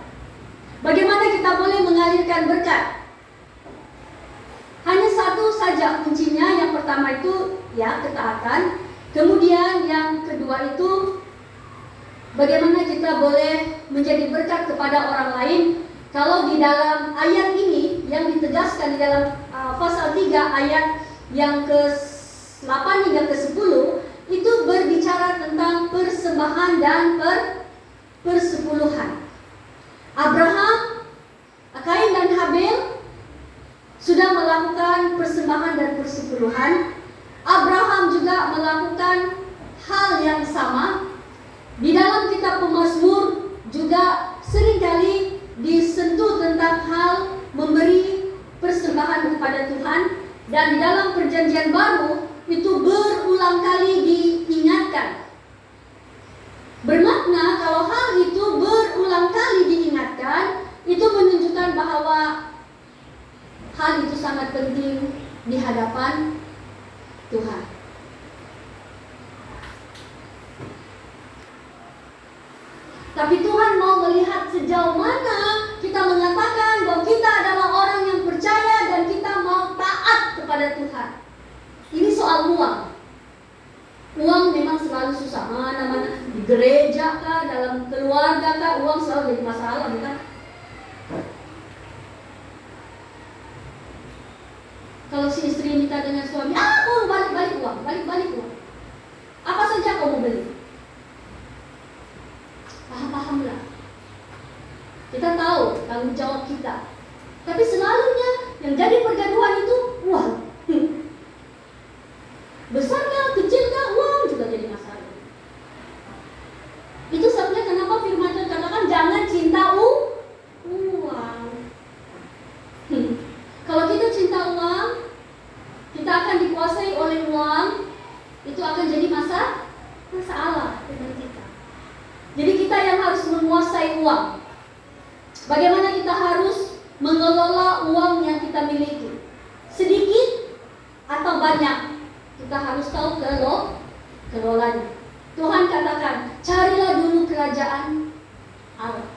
Bagaimana kita boleh mengalirkan berkat? Hanya satu saja kuncinya. Yang pertama itu ya ketaatan. Kemudian yang kedua itu bagaimana kita boleh menjadi berkat kepada orang lain. Kalau di dalam ayat ini yang ditegaskan di dalam pasal 3 ayat yang ke-8 hingga ke-10 itu berbicara tentang persembahan dan persepuluhan. Abraham, Kain dan Habel sudah melakukan persembahan dan persepuluhan. Abraham juga melakukan hal yang sama. Di dalam kitab Pemazmur juga seringkali disentuh tentang hal memberi persembahan kepada Tuhan. Dan di dalam perjanjian baru itu berulang kali diingatkan. Bermakna kalau hal itu berulang kali diingatkan, itu menunjukkan bahwa hal itu sangat penting di hadapan Tuhan. Tapi Tuhan mau melihat sejauh mana kita mengatakan bahwa kita adalah orang yang percaya dan kita mau taat kepada Tuhan. Ini soal uang. Uang memang selalu susah. Mana-mana di gereja kah, dalam keluarga kah, uang selalu jadi masalah, bukan? Kalau si istri minta dengan suami, mau balik-balik uang. Apa saja kau mau beli? Paham-pahamlah. Kita tahu tanggung jawab kita. Tapi selalunya yang jadi pergaduhan itu uang. Besarkah, kecilkah, uang juga jadi masalah. Itu sebabnya kenapa firman Tuhan katakan jangan cinta uang. Kalau kita cinta uang, kita akan dikuasai oleh uang, itu akan jadi masalah dengan kita. Jadi kita yang harus menguasai uang. Bagaimana kita harus mengelola uang yang kita miliki? Sedikit atau banyak? Kita harus tahu kelolanya. Tuhan katakan, carilah dulu kerajaan Allah,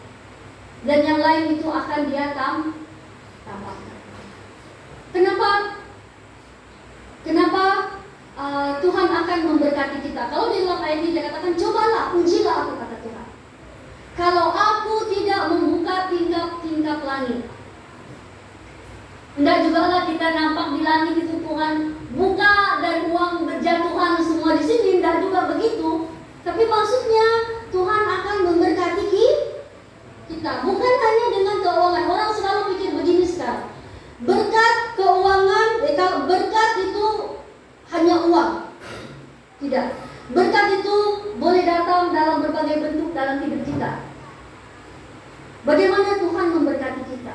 dan yang lain itu akan Dia tambahkan. Kenapa Tuhan akan memberkati kita? Kalau di dalam ayat ini Dia katakan, cobalah, ujilah aku, kata Tuhan. Kalau aku tidak membuka tingkap-tingkap langit. Enggak juga lah kita nampak di langit itu Tuhan buka dan uang berjatuhan semua di sini, enggak juga begitu. Tapi maksudnya Tuhan akan memberkati kita. Bukan hanya dengan keuangan. Orang selalu pikir begini sekarang. Berkat keuangan, berkat itu hanya uang. Tidak. Berkat itu boleh datang dalam berbagai bentuk dalam hidup kita. Bagaimana Tuhan memberkati kita?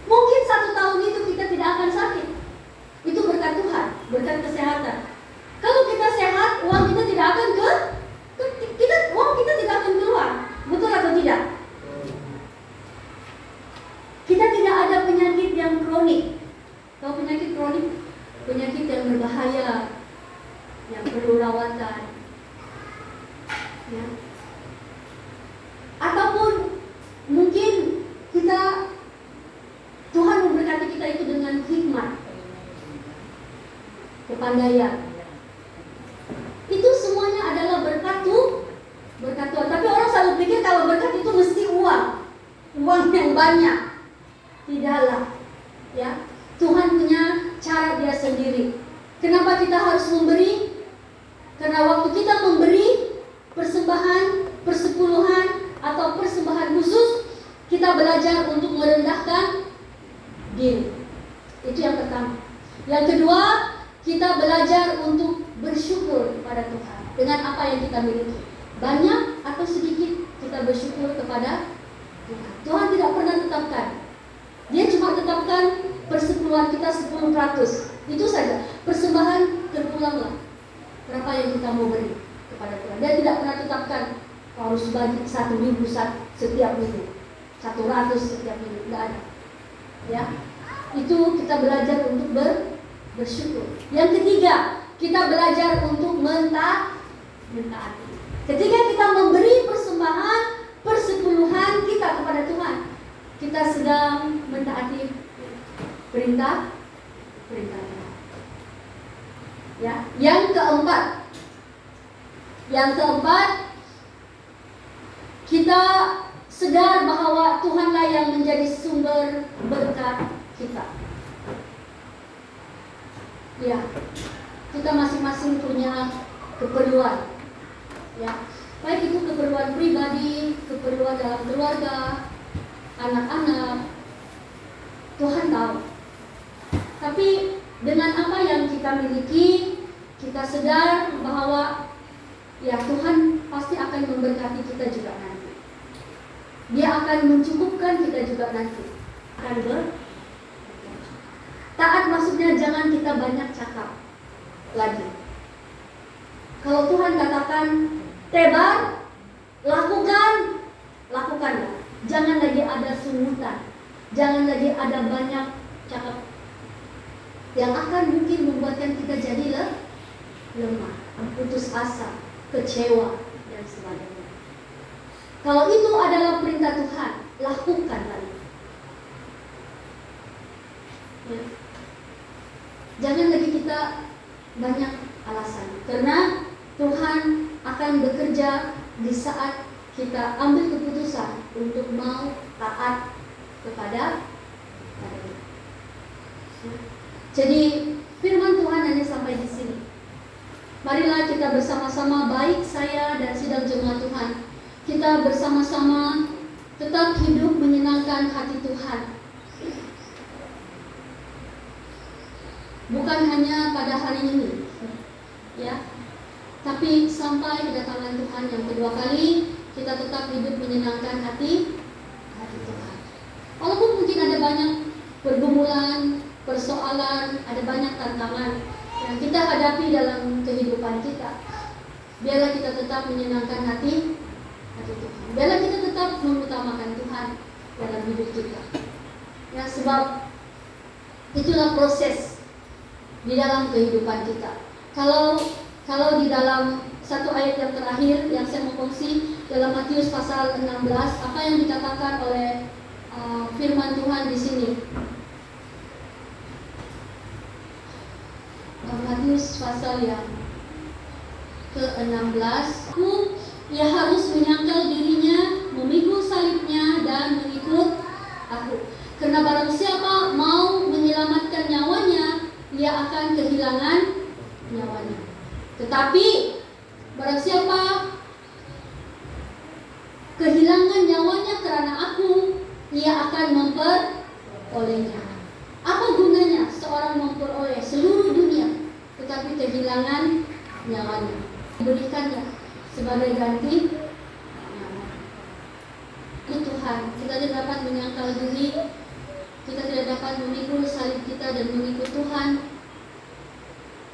Mungkin 1 tahun itu kita tidak akan sakit. Itu berkat Tuhan, berkat kesehatan. Kalau kita sehat, uang kita tidak akan uang kita tidak akan keluar. Betul atau tidak? Kita tidak ada penyakit yang kronik. Kalau penyakit kronik, penyakit yang berbahaya, yang perlu rawatan, ya. Ataupun mungkin Tuhan memberkati kita itu dengan hikmat, kepandaian. Itu semuanya adalah berkat Tuhan. Tapi orang selalu pikir kalau berkat itu mesti uang yang banyak. Tidaklah, ya. Tuhan punya cara Dia sendiri. Kenapa kita harus memberi? Karena waktu kita memberi persembahan, persepuluhan atau persembahan khusus, kita belajar untuk merendahkan diri. Itu yang pertama. Yang kedua, kita belajar untuk bersyukur kepada Tuhan dengan apa yang kita miliki. Banyak atau sedikit, kita bersyukur kepada Tuhan. Tuhan tidak pernah tetapkan. Dia cuma tetapkan persepuluhan kita 10%. Itu saja. Persembahan terpulanglah berapa yang kita mau beri kepada Tuhan. Dia tidak pernah tetapkan harus bagi 1.000 setiap minggu, 100 setiap minggu, tidak ada. Ya, itu kita belajar untuk bersyukur. Yang ketiga, kita belajar untuk mentaati. Ketika kita memberi persembahan, persepuluhan kita kepada Tuhan, kita sedang mentaati perintah Tuhan. Ya, yang keempat, kita sadar bahwa Tuhanlah yang menjadi sumber berkat kita. Ya, kita masing-masing punya keperluan. Ya, baik itu keperluan pribadi, keperluan dalam keluarga, anak-anak. Tuhan tahu. Tapi dengan apa yang kita miliki, kita sadar bahwa ya Tuhan pasti akan memberkati kita juga nanti. Dia akan mencukupkan kita juga nanti. Taat maksudnya jangan kita banyak cakap lagi. Kalau Tuhan katakan tebar, lakukanlah. Jangan lagi ada sungutan, jangan lagi ada banyak cakap yang akan mungkin membuatkan kita jadi lemah, putus asa, kecewa, dan sebagainya. Kalau itu adalah perintah Tuhan, lakukanlah. Ya. Jangan lagi kita banyak alasan, karena Tuhan akan bekerja di saat kita ambil keputusan untuk mau taat kepada Dia. Jadi firman Tuhan hanya sampai di sini. Marilah kita bersama-sama, baik saya dan sidang jemaat Tuhan, kita bersama-sama tetap hidup menyenangkan hati Tuhan. Bukan hanya pada hari ini, ya, tapi sampai kedatangan Tuhan yang kedua kali, kita tetap hidup menyenangkan hati Tuhan. Walaupun mungkin ada banyak pergumulan, persoalan, ada banyak tantangan yang kita hadapi dalam kehidupan kita, biarlah kita tetap menyenangkan hati Tuhan. Biarlah kita tetap mengutamakan Tuhan dalam hidup kita. Ya, sebab itulah proses di dalam kehidupan kita. Kalau di dalam satu ayat yang terakhir yang saya mau kongsi dalam Matius pasal 16, apa yang dikatakan oleh firman Tuhan di sini? Matius pasal yang ke-16, ia harus menyangkal dirinya, memikul salibnya dan mengikut aku. Karena barang siapa mau menyelamatkan nyawanya, ia akan kehilangan nyawanya. Tetapi barang siapa kehilangan nyawanya karena aku, ia akan memperolehnya. Apa gunanya seorang memperoleh seluruh dunia tetapi kehilangan nyawanya? Diberikannya sebagai ganti nyawa. Itu Tuhan. Kita tidak dapat menyangkal diri, kita tidak dapat memikul salib kita dan mengikut Tuhan.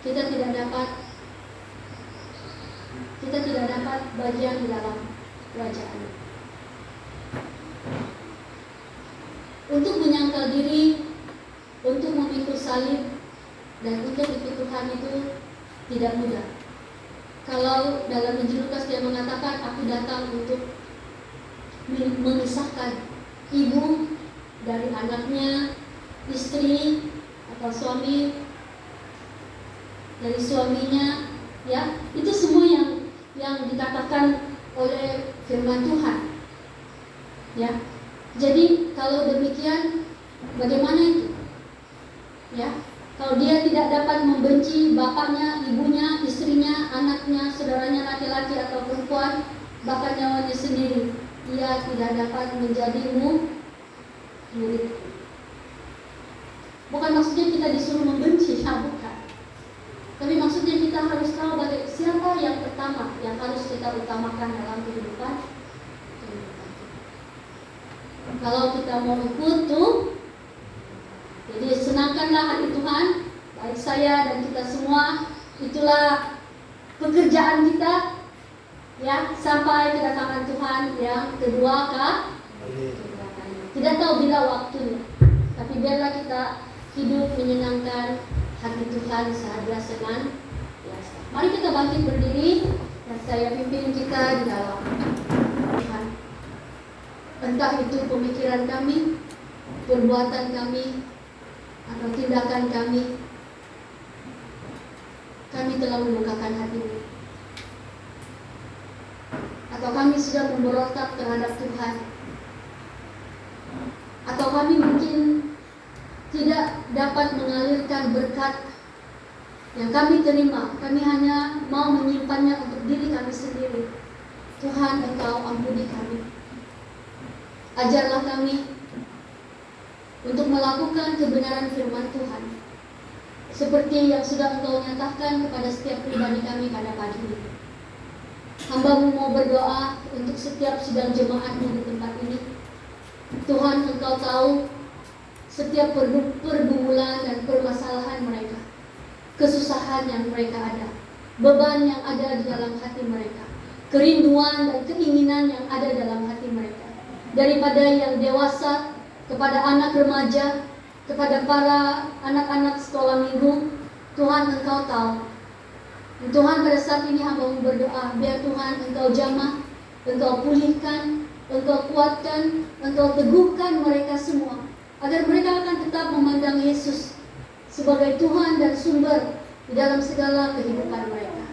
Kita tidak dapat bagian di dalam kerajaan. Untuk menyangkal diri, untuk memikul salib dan untuk ikut Tuhan itu tidak mudah. Kalau dalam Injil Lukas dia mengatakan, aku datang untuk memisahkan ibu dari anaknya, istri atau suami dari suaminya, ya, itu semua yang dikatakan oleh firman Tuhan, ya. Jadi kalau demikian, bagaimana itu, ya? Kalau dia tidak dapat membenci bapaknya, ibunya, istrinya, anaknya, saudaranya laki-laki atau perempuan, bahkan nyawanya sendiri, ia tidak dapat menjadi murid. Bukan maksudnya kita disuruh membenci, bukan. Tapi maksudnya kita harus tahu siapa yang pertama yang harus kita utamakan dalam kehidupan. Kalau kita mau ikut tuh, jadi senangkanlah hati Tuhan, baik saya dan kita semua. Itulah pekerjaan kita, ya, sampai kedatangan Tuhan yang kedua kali. Tidak tahu bila waktunya, tapi biarlah kita hidup menyenangkan hati Tuhan sehari senantiasa. Mari kita bangkit berdiri dan saya pimpin kita di dalam Tuhan. Entah itu pemikiran kami, perbuatan kami, atau tindakan kami telah melukakan hatimu, atau kami sudah memberontak terhadap Tuhan, atau kami mungkin tidak dapat mengalirkan berkat yang kami terima. Kami hanya mau menyimpannya untuk diri kami sendiri. Tuhan, Engkau ampuni kami. Ajarlah kami untuk melakukan kebenaran firman Tuhan, seperti yang sudah Engkau nyatakan kepada setiap pribadi kami pada pagi ini. Hamba-Mu mau berdoa untuk setiap sidang jemaat-Mu di tempat ini. Tuhan, Engkau tahu setiap pergumulan dan permasalahan mereka, kesusahan yang mereka ada, beban yang ada di dalam hati mereka, kerinduan dan keinginan yang ada dalam hati mereka. Daripada yang dewasa kepada anak remaja, kepada para anak-anak sekolah minggu, Tuhan, Engkau tahu. Dan Tuhan, pada saat ini hamba-Mu berdoa, biar Tuhan Engkau jamah, Engkau pulihkan, Engkau kuatkan, Engkau teguhkan mereka semua, agar mereka akan tetap memandang Yesus sebagai Tuhan dan sumber di dalam segala kehidupan mereka.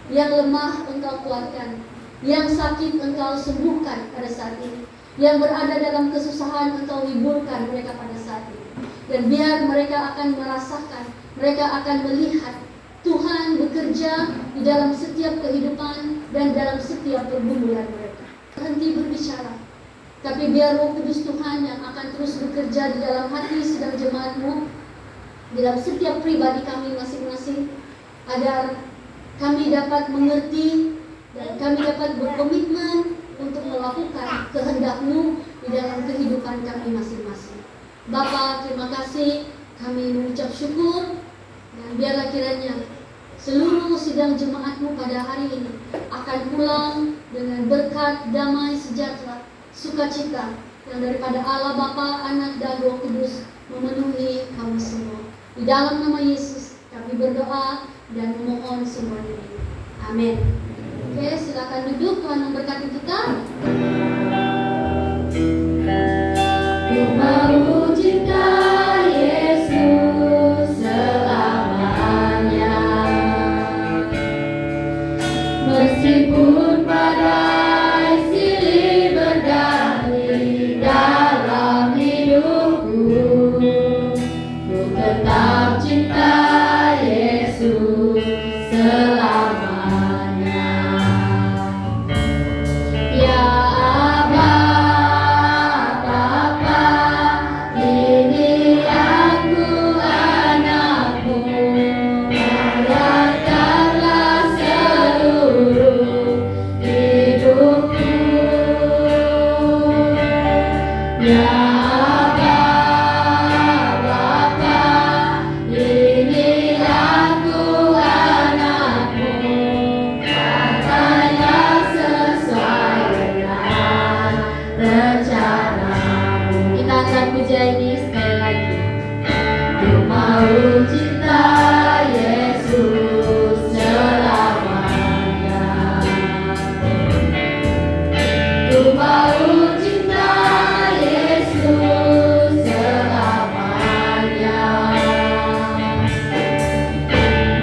Yang lemah Engkau kuatkan, yang sakit Engkau sembuhkan pada saat ini, yang berada dalam kesusahan Engkau hiburkan mereka pada saat ini. Dan biar mereka akan merasakan, mereka akan melihat Tuhan bekerja di dalam setiap kehidupan dan dalam setiap pergumulan mereka. Berhenti berbicara, tapi biar Roh Kudus Tuhan yang akan terus bekerja di dalam hati sedang jemaat-Mu, di dalam setiap pribadi kami masing-masing, agar kami dapat mengerti dan kami dapat berkomitmen untuk melakukan kehendak-Mu di dalam kehidupan kami masing-masing. Bapa, terima kasih, kami mengucap syukur, dan biarlah kiranya seluruh sidang jemaat-Mu pada hari ini akan pulang dengan berkat, damai, sejahtera, sukacita yang daripada Allah Bapa, Anak, dan Roh Kudus memenuhi kami semua. Di dalam nama Yesus kami berdoa dan memohon semua ini. Amin. Oke, silakan duduk. Tuhan memberkati kita. Ku mau cinta Yesus selamanya, meskipun badai silih berdali dalam hidupku, ku tetap cinta Yesus selamanya. Ya Aba, Bapa, ini aku anakmu, bayarkanlah seluruh hidupku. Ya Aba, Bapa, ini aku anakmu, pakailah sesuai dengan rencanamu. Kita akan puja ini sekali lagi. Ku mau cinta Yesus selamanya. Ku mau cinta Yesus selamanya,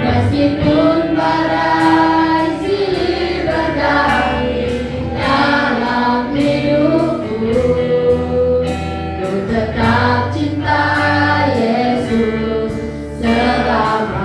meskipun badai silih berdali dalam hidupku, ku tetap cinta Yesus selamanya.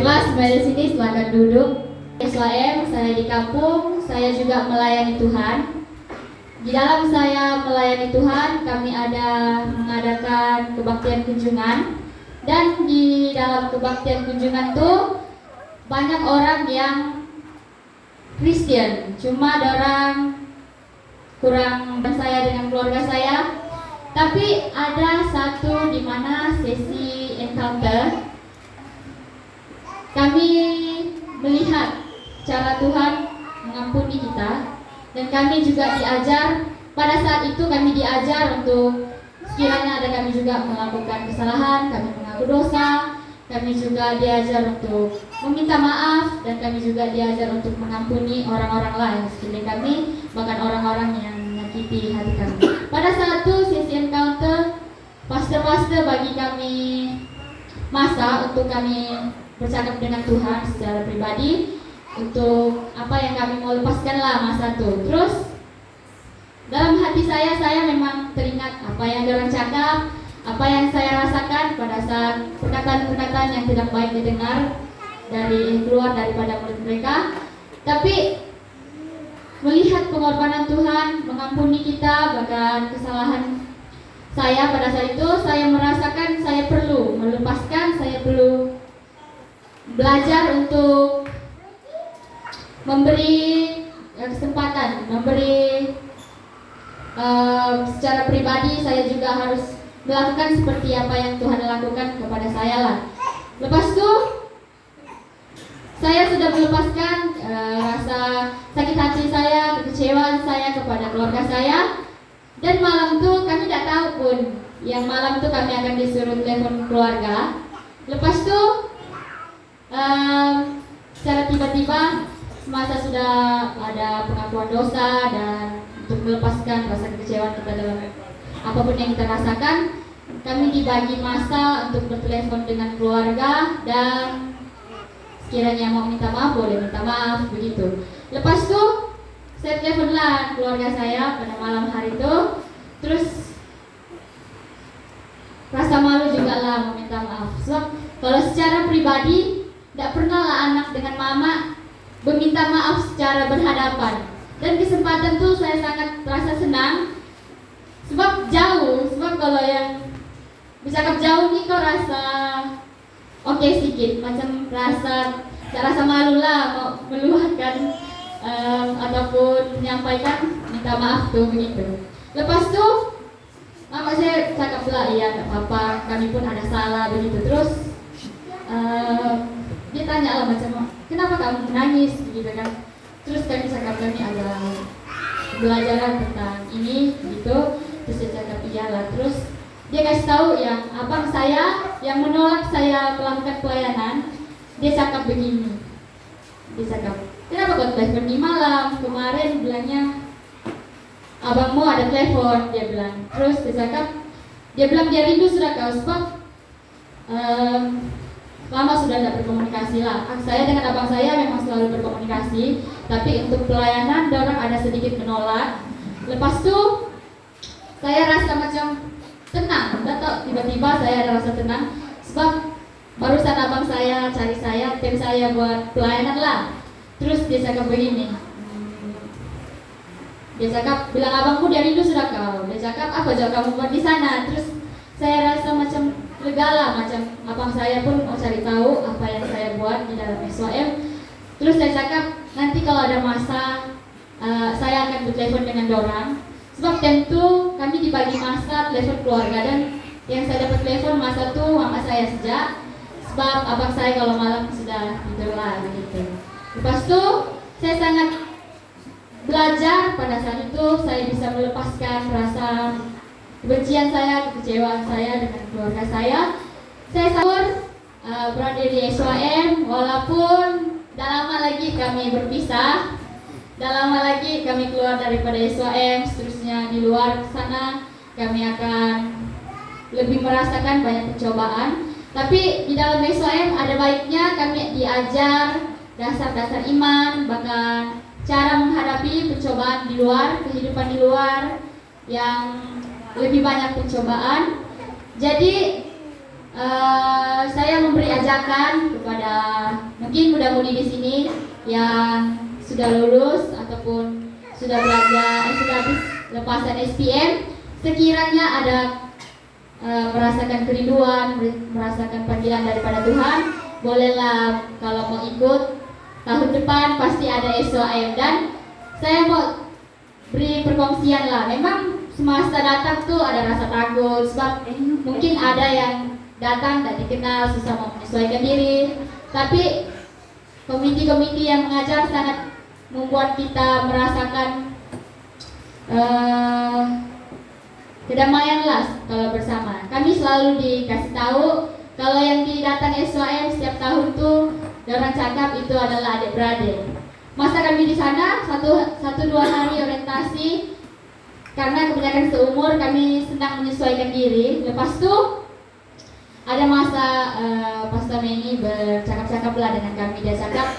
Baiklah, semuanya di sini silakan duduk. SYM, saya di kampung, saya juga melayani Tuhan. Di dalam saya melayani Tuhan, kami ada mengadakan kebaktian kunjungan. Dan di dalam kebaktian kunjungan tuh banyak orang yang Kristen, cuma ada orang kurang saya dengan keluarga saya. Tapi ada satu di mana sesi encounter kami melihat cara Tuhan mengampuni kita, dan kami juga diajar. Pada saat itu kami diajar untuk sekiranya ada kami juga melakukan kesalahan, kami mengaku dosa, kami juga diajar untuk meminta maaf, dan kami juga diajar untuk mengampuni orang-orang lain sekeliling kami, bahkan orang-orang yang menyakiti hati kami. Pada saat itu sesi encounter, pastor-pastor bagi kami masa untuk kami bercakap dengan Tuhan secara pribadi, untuk apa yang kami mau lepaskanlah masa itu. Terus dalam hati saya memang teringat apa yang orang cakap, apa yang saya rasakan pada saat perkataan-perkataan yang tidak baik didengar keluar daripada mulut mereka. Tapi melihat pengorbanan Tuhan mengampuni kita, bahkan kesalahan saya pada saat itu, saya merasakan saya perlu melepaskan, saya perlu belajar untuk memberi kesempatan, memberi secara pribadi. Saya juga harus melakukan seperti apa yang Tuhan lakukan kepada saya lah. Lepas itu saya sudah melepaskan rasa sakit hati saya, kekecewaan saya kepada keluarga saya. Dan malam itu kami tidak tahu pun, yang malam itu kami akan disuruh telepon keluarga. Lepas itu secara tiba-tiba, semasa sudah ada pengakuan dosa dan untuk melepaskan rasa kekecewaan kita dalam apapun yang kita rasakan, kami dibagi masa untuk bertelepon dengan keluarga, dan sekiranya mau minta maaf boleh minta maaf, begitu. Lepas itu saya teleponlah keluarga saya pada malam hari itu. Terus rasa malu juga lah meminta maaf. Sebab kalau secara pribadi tidak pernah lah anak dengan mama meminta maaf secara berhadapan. Dan kesempatan itu saya sangat terasa senang. Sebab jauh, sebab kalau yang bercakap jauh nih kok rasa oke sedikit, macam rasa malu lah mau meluahkan ataupun menyampaikan minta maaf tuh, begitu. Lepas tuh mama saya cakap pula, iya gak apa-apa, kami pun ada salah, begitu. Terus dia tanya lah macam, kenapa kamu menangis, begitu kan. Terus kami cakap kami ada belajaran tentang ini, gitu. Terus dia cakap iyalah. Terus dia kasih tahu yang abang saya yang menolak saya melakukan pelayanan, dia cakap begini. Dia cakap, kenapa kau telepon di malam? Kemarin bilangnya abangmu ada telepon, dia bilang. Terus dia bilang dia rindu sudah kau, sebab lama sudah tidak berkomunikasi lah. Saya dengan abang saya memang selalu berkomunikasi, tapi untuk pelayanan orang ada sedikit menolak. Lepas itu saya rasa macam tenang, tidak tahu tiba-tiba saya ada rasa tenang, sebab barusan abang saya cari saya, tim saya buat pelayanan lah. Terus dia cakap begini, dia cakap, bilang abangmu dia rindu sudah kau. Dia cakap, apa jauh kamu buat di sana? Terus saya rasa macam lega lah, macam abang saya pun mau cari tahu apa yang saya buat di dalam SYM. Terus saya cakap, nanti kalau ada masa saya akan bertelepon dengan dorang. Sebab tentu kami dibagi masa telepon keluarga, dan yang saya dapat telepon masa itu mama saya sejak. Sebab abang saya kalau malam sudah tidur lah, begitu. Lepas itu saya sangat belajar pada saat itu, saya bisa melepaskan rasa kebencian saya, kekecewaan saya dengan keluarga saya. Saya syukur berada di SYM, walaupun tidak lama lagi kami berpisah, tidak lama lagi kami keluar daripada SYM. Seterusnya di luar sana kami akan lebih merasakan banyak pencobaan. Tapi di dalam SYM ada baiknya kami diajar dasar-dasar iman, bahkan cara menghadapi pencobaan di luar, kehidupan di luar yang lebih banyak pencobaan. Jadi saya memberi ajakan kepada mungkin muda-mudi di sini yang sudah lulus ataupun sudah belajar, sudah habis lepasan SPM, sekiranya ada merasakan kerinduan, merasakan panggilan daripada Tuhan, bolehlah kalau mau ikut tahun depan pasti ada SOM. Dan saya mau beri perkongsian lah. Memang semasa datang tuh ada rasa takut sebab mungkin ada yang datang tak dikenal, susah mau menyesuaikan diri. Tapi komiti-komiti yang mengajar sangat membuat kita merasakan kedamaian lah kalau bersama. Kami selalu dikasih tahu kalau yang datang SOM setiap tahun tuh orang cakap itu adalah adik-beradik. Masa kami di sana 1-2 hari orientasi, karena kebanyakan seumur kami sedang menyesuaikan diri. Lepas itu ada masa Pastor Meni bercakap-cakap lah dengan kami. Dia cakap,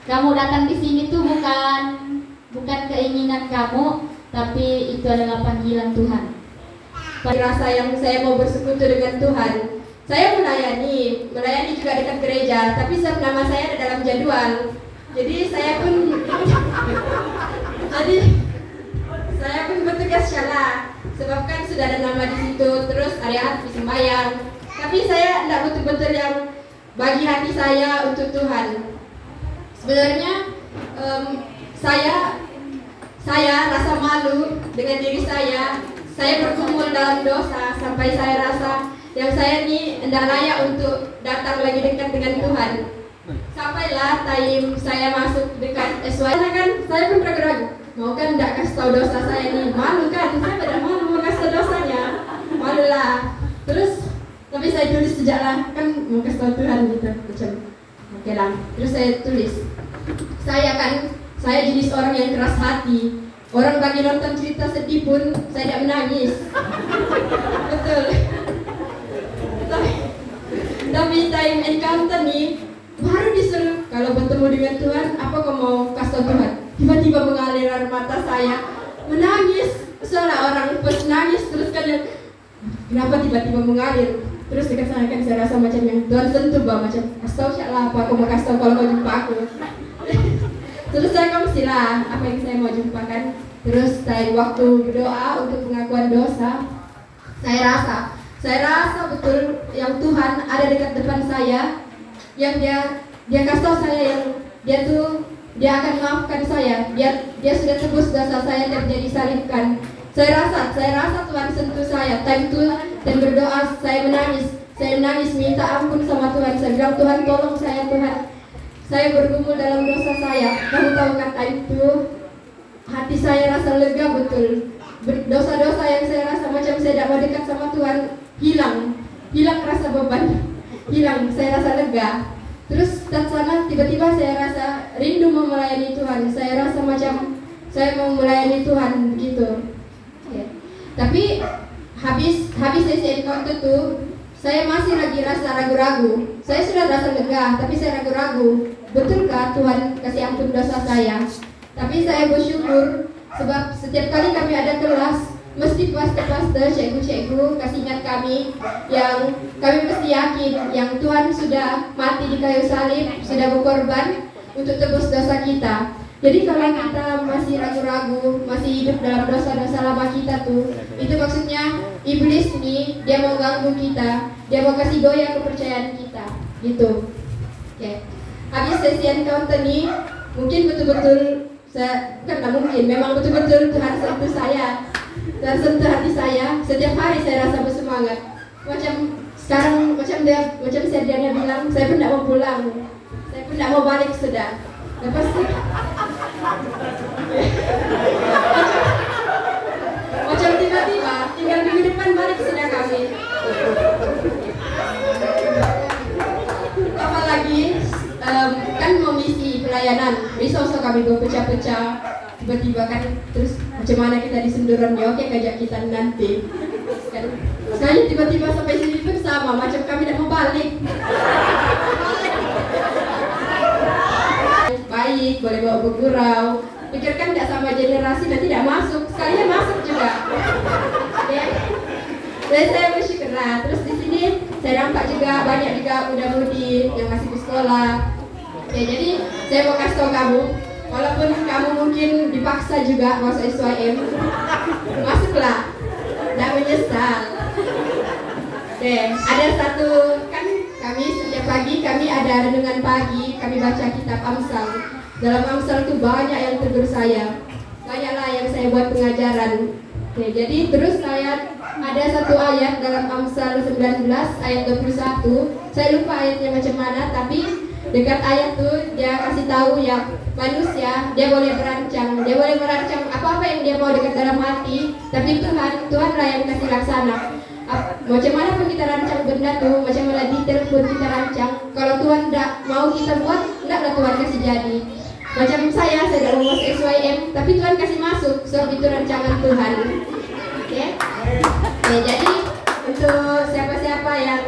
kamu datang di sini tuh bukan keinginan kamu, tapi itu adalah panggilan Tuhan. Rasa yang saya mau bersekutu dengan Tuhan. Saya melayani juga dekat gereja, tapi nama saya ada dalam jadwal. Jadi saya pun bertugas syala, sebab kan sudah ada nama di situ. Terus hari-hari sembahyang. Tapi saya tidak betul-betul yang bagi hati saya untuk Tuhan. Sebenarnya saya rasa malu dengan diri saya. Saya bergumul dalam dosa sampai saya rasa yang saya ini tidak layak untuk datang lagi dekat dengan Tuhan. Sampailah time saya masuk dekat SY, kan saya pun ragu-ragu. Mau kan tidak kasih tahu dosa saya ini, malu kan? Saya tidak malu mau kasih tahu dosanya, malu lah. Terus tapi saya tulis sejaklah, kan mau kasih tahu Tuhan gitu, macam oke lah. Terus saya tulis, saya jenis orang yang keras hati. Orang bagi nonton cerita sedih pun saya tidak menangis. Betul. Tapi time encounter nih baru disuruh kalau bertemu dengan Tuhan, apa kau mau kasih tahu Tuhan? Tiba-tiba mengalir air mata saya, menangis. Soalnya orang pas nangis terus kan kenapa tiba-tiba mengalir? Terus dekat sana kan saya rasa macam yang Tuhan sentuh bah, macam kasih tahu siapa aku mau kasih tahu kalau kau jumpa aku. Terus saya lah apa yang saya mau jumpakan. Terus saya waktu berdoa untuk pengakuan dosa, saya rasa betul yang Tuhan ada dekat depan saya, yang dia kasih tahu saya yang dia akan maafkan saya, dia sudah tebus dosa saya dan dia disalibkan. Saya rasa Tuhan sentuh saya. Time itu dan berdoa saya menangis minta ampun sama Tuhan. Saya bilang Tuhan tolong saya Tuhan. Saya bergumul dalam dosa saya. Kamu tahu kata itu, hati saya rasa lega betul. Dosa-dosa yang saya rasa macam saya tidak mau dekat sama Tuhan hilang rasa beban, hilang. Saya rasa lega. Terus dari sana tiba-tiba saya rasa rindu mau melayani Tuhan. Saya rasa macam saya mau melayani Tuhan begitu. Ya. Tapi habis sesi encounter itu saya masih lagi rasa ragu-ragu. Saya sudah rasa lega, tapi saya ragu-ragu. Betulkah Tuhan kasih ampun dosa saya? Tapi saya bersyukur sebab setiap kali kami ada kelas, mesti pastor-pastor, cikgu-cikgu kasih ingat kami yang kami mesti yakin yang Tuhan sudah mati di kayu salib, sudah berkorban untuk tebus dosa kita. Jadi kalau kita masih ragu-ragu, masih hidup dalam dosa-dosa lama kita tuh, itu maksudnya iblis nih, dia mau ganggu kita, dia mau kasih goyah kepercayaan kita, gitu. Oke. Habis sesi encounter nih, mungkin betul-betul saya kan mungkin, memang betul-betul Tuhan sentuh saya, Tuhan sentuh hati saya. Setiap hari saya rasa bersemangat. Macam sekarang, macam Serdiana bilang, saya pun tidak mau pulang, saya pun tidak mau balik sudah. Lepas macam tiba-tiba tinggal minggu depan balik sudah kami. Apalagi kan mau misi pelayanan, risau kami berpecah-pecah. Tiba-tiba kan terus macam mana kita di senduran ya, oke kajak kita nanti. Kan sekali tiba-tiba sampai sini pun sama, macam kami tidak mau balik. Baik, boleh bawa bergurau. Pikirkan tidak sama generasi nanti tidak masuk, sekalian masuk juga. Ya. Dan saya bersyukur lah. Terus di sini saya saya nampak juga banyak juga muda-mudi yang masih di sekolah. Oke, jadi saya mau kasih tahu kamu, walaupun kamu mungkin dipaksa juga masuk SYM, masuklah, tidak menyesal. Oke, ada satu, kan kami setiap pagi kami ada renungan pagi, kami baca kitab Amsal. Dalam Amsal itu banyak yang tegur saya, banyaklah yang saya buat pengajaran. Oke, jadi terus saya ada satu ayat dalam Amsal 19 ayat 21. Saya lupa ayatnya macam mana, tapi dekat ayat tuh dia kasih tahu ya manusia dia boleh merancang apa-apa yang dia mau dekat dalam hati, tapi Tuhanlah yang kasih laksana. Macam mana pun kita rancang benda tuh, macam mana detail pun kita rancang, kalau Tuhan tidak mau kita buat, tidaklah Tuhan kasih jadi. Macam saya tidak mau masuk SYM, tapi Tuhan kasih masuk, sebab itu rancangan Tuhan. Oke? Jadi untuk siapa-siapa yang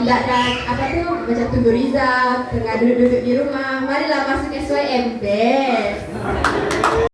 tidak ada apa tuh baca tubuh Riza, tengah duduk-duduk di rumah, marilah masuk SYM. Best.